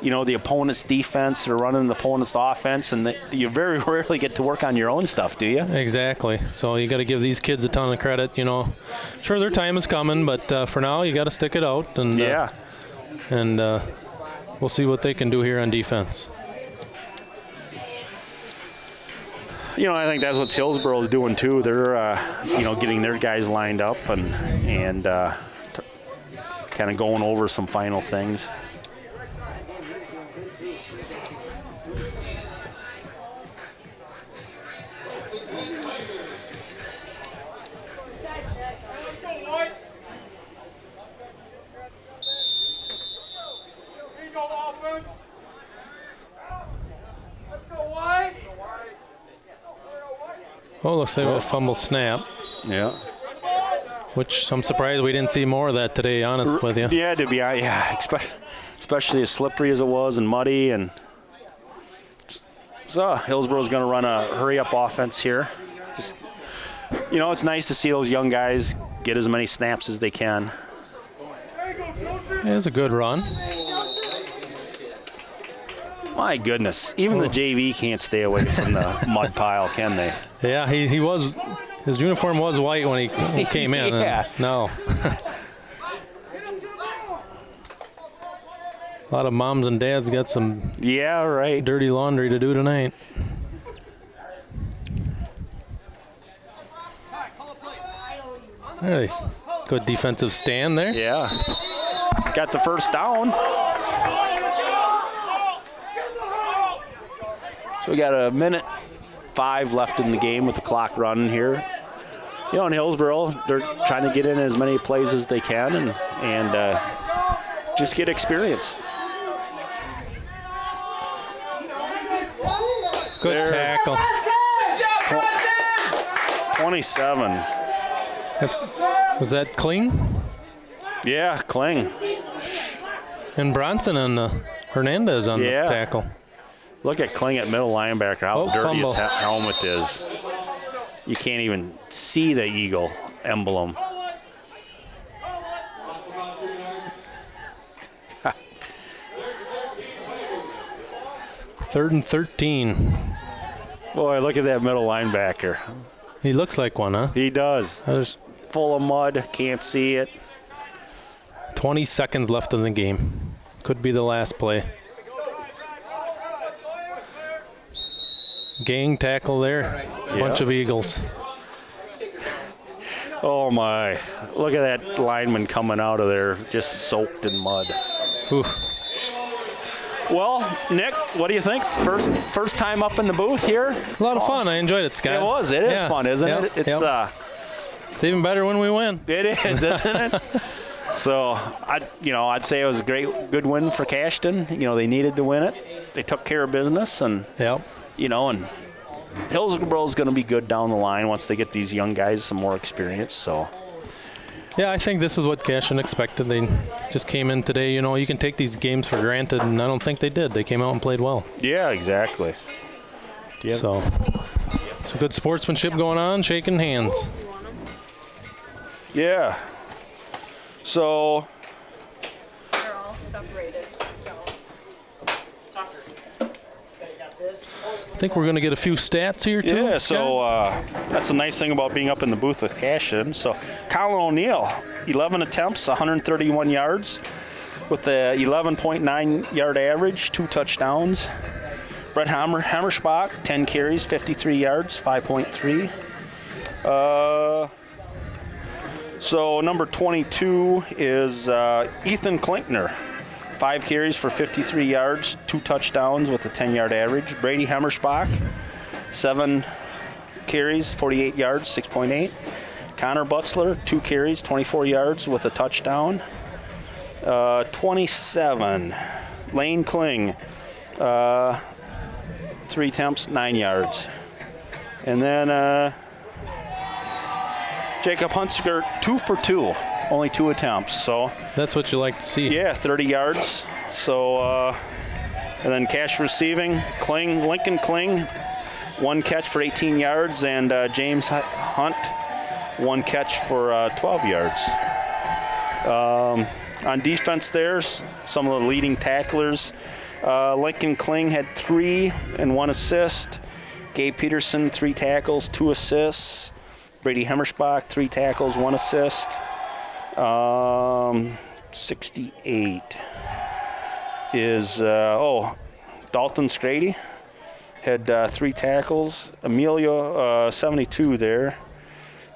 the opponent's defense. They're running the opponent's offense, and you very rarely get to work on your own stuff, do you? Exactly. So you got to give these kids a ton of credit. Sure, their time is coming, but for now you got to stick it out. And we'll see what they can do here on defense. You know, I think that's what Hillsboro is doing too. They're, you know, getting their guys lined up and kind of going over some final things. Oh, looks like a fumble snap. Yeah. Which I'm surprised we didn't see more of that today, honest with you. Yeah, to be honest, yeah, especially as slippery as it was and muddy. And so Hillsboro's going to run a hurry-up offense here. Just, you know, it's nice to see those young guys get as many snaps as they can. Yeah, it's a good run. My goodness, even the JV can't stay away from the mud pile, can they? Yeah, he was. His uniform was white when he came in. Yeah. No. A lot of moms and dads got some dirty laundry to do tonight. Nice. Good defensive stand there. Yeah. Got the first down. So we got a minute 5 left in the game with the clock running here. You know, in Hillsboro, they're trying to get in as many plays as they can and just get experience. Good tackle. 27. Was that Kling? Yeah, Kling. And Bronson and Hernandez on the tackle. Look at Kling at middle linebacker, how dirty fumble. his helmet is. You can't even see the Eagle emblem. Third and 13. Boy, look at that middle linebacker. He looks like one, huh? He does. Full of mud, can't see it. 20 seconds left in the game. Could be the last play. Gang tackle there. Bunch of Eagles. Oh, my. Look at that lineman coming out of there just soaked in mud. Ooh. Well, Nick, what do you think? First time up in the booth here? A lot of fun. I enjoyed it, Scott. It was. It is fun, isn't it? It's even better when we win. It is, isn't it? So, I'd say it was a good win for Cashton. You know, they needed to win it. They took care of business, and and Hillsboro's going to be good down the line once they get these young guys some more experience. So, yeah, I think this is what Cashton expected. They just came in today. You know, you can take these games for granted, and I don't think they did. They came out and played well. Yeah, exactly. So, some good sportsmanship going on, shaking hands. Yeah. So. They're all separated. I think we're going to get a few stats here, too. Yeah, so that's the nice thing about being up in the booth with Cashton. So, Colin O'Neill, 11 attempts, 131 yards with a 11.9 yard average, 2 touchdowns. Brett Hammerschbach, 10 carries, 53 yards, 5.3. So, number 22 is Ethan Klingner. 5 carries for 53 yards, 2 touchdowns with a 10-yard average. Brady Hammerschbach, 7 carries, 48 yards, 6.8. Connor Butzler, 2 carries, 24 yards with a touchdown. 27, Lane Kling, 3 attempts, 9 yards. And then Jacob Hunsker, 2 for 2. Only 2 attempts, so. That's what you like to see. Yeah, 30 yards. So, and then cash receiving, Lincoln Kling, 1 catch for 18 yards, and James Hunt, 1 catch for 12 yards. On defense there, some of the leading tacklers. Lincoln Kling had 3 and 1 assist. Gabe Peterson, 3 tackles, 2 assists. Brady Hammerschbach, 3 tackles, 1 assist. 68. is, Dalton Scrady had 3 tackles. Emilio, 72 there.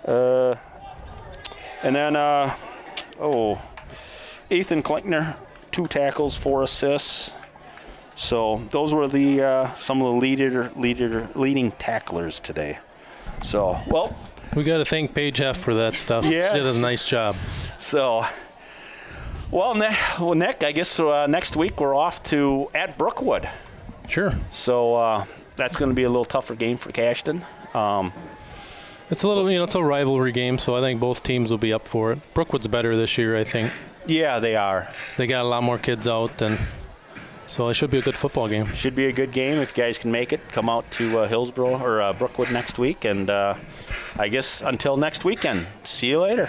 And then, Ethan Klingner, 2 tackles, 4 assists. So those were the some of the leading tacklers today. So, well, we got to thank Paige Heff for that stuff. Yeah. She did a nice job. So, well, Nick, I guess next week we're off to at Brookwood. Sure. So that's going to be a little tougher game for Cashton. It's a little, it's a rivalry game, so I think both teams will be up for it. Brookwood's better this year, I think. Yeah, they are. They got a lot more kids out, and so it should be a good football game. Should be a good game if you guys can make it. Come out to Hillsboro or Brookwood next week, and I guess until next weekend. See you later.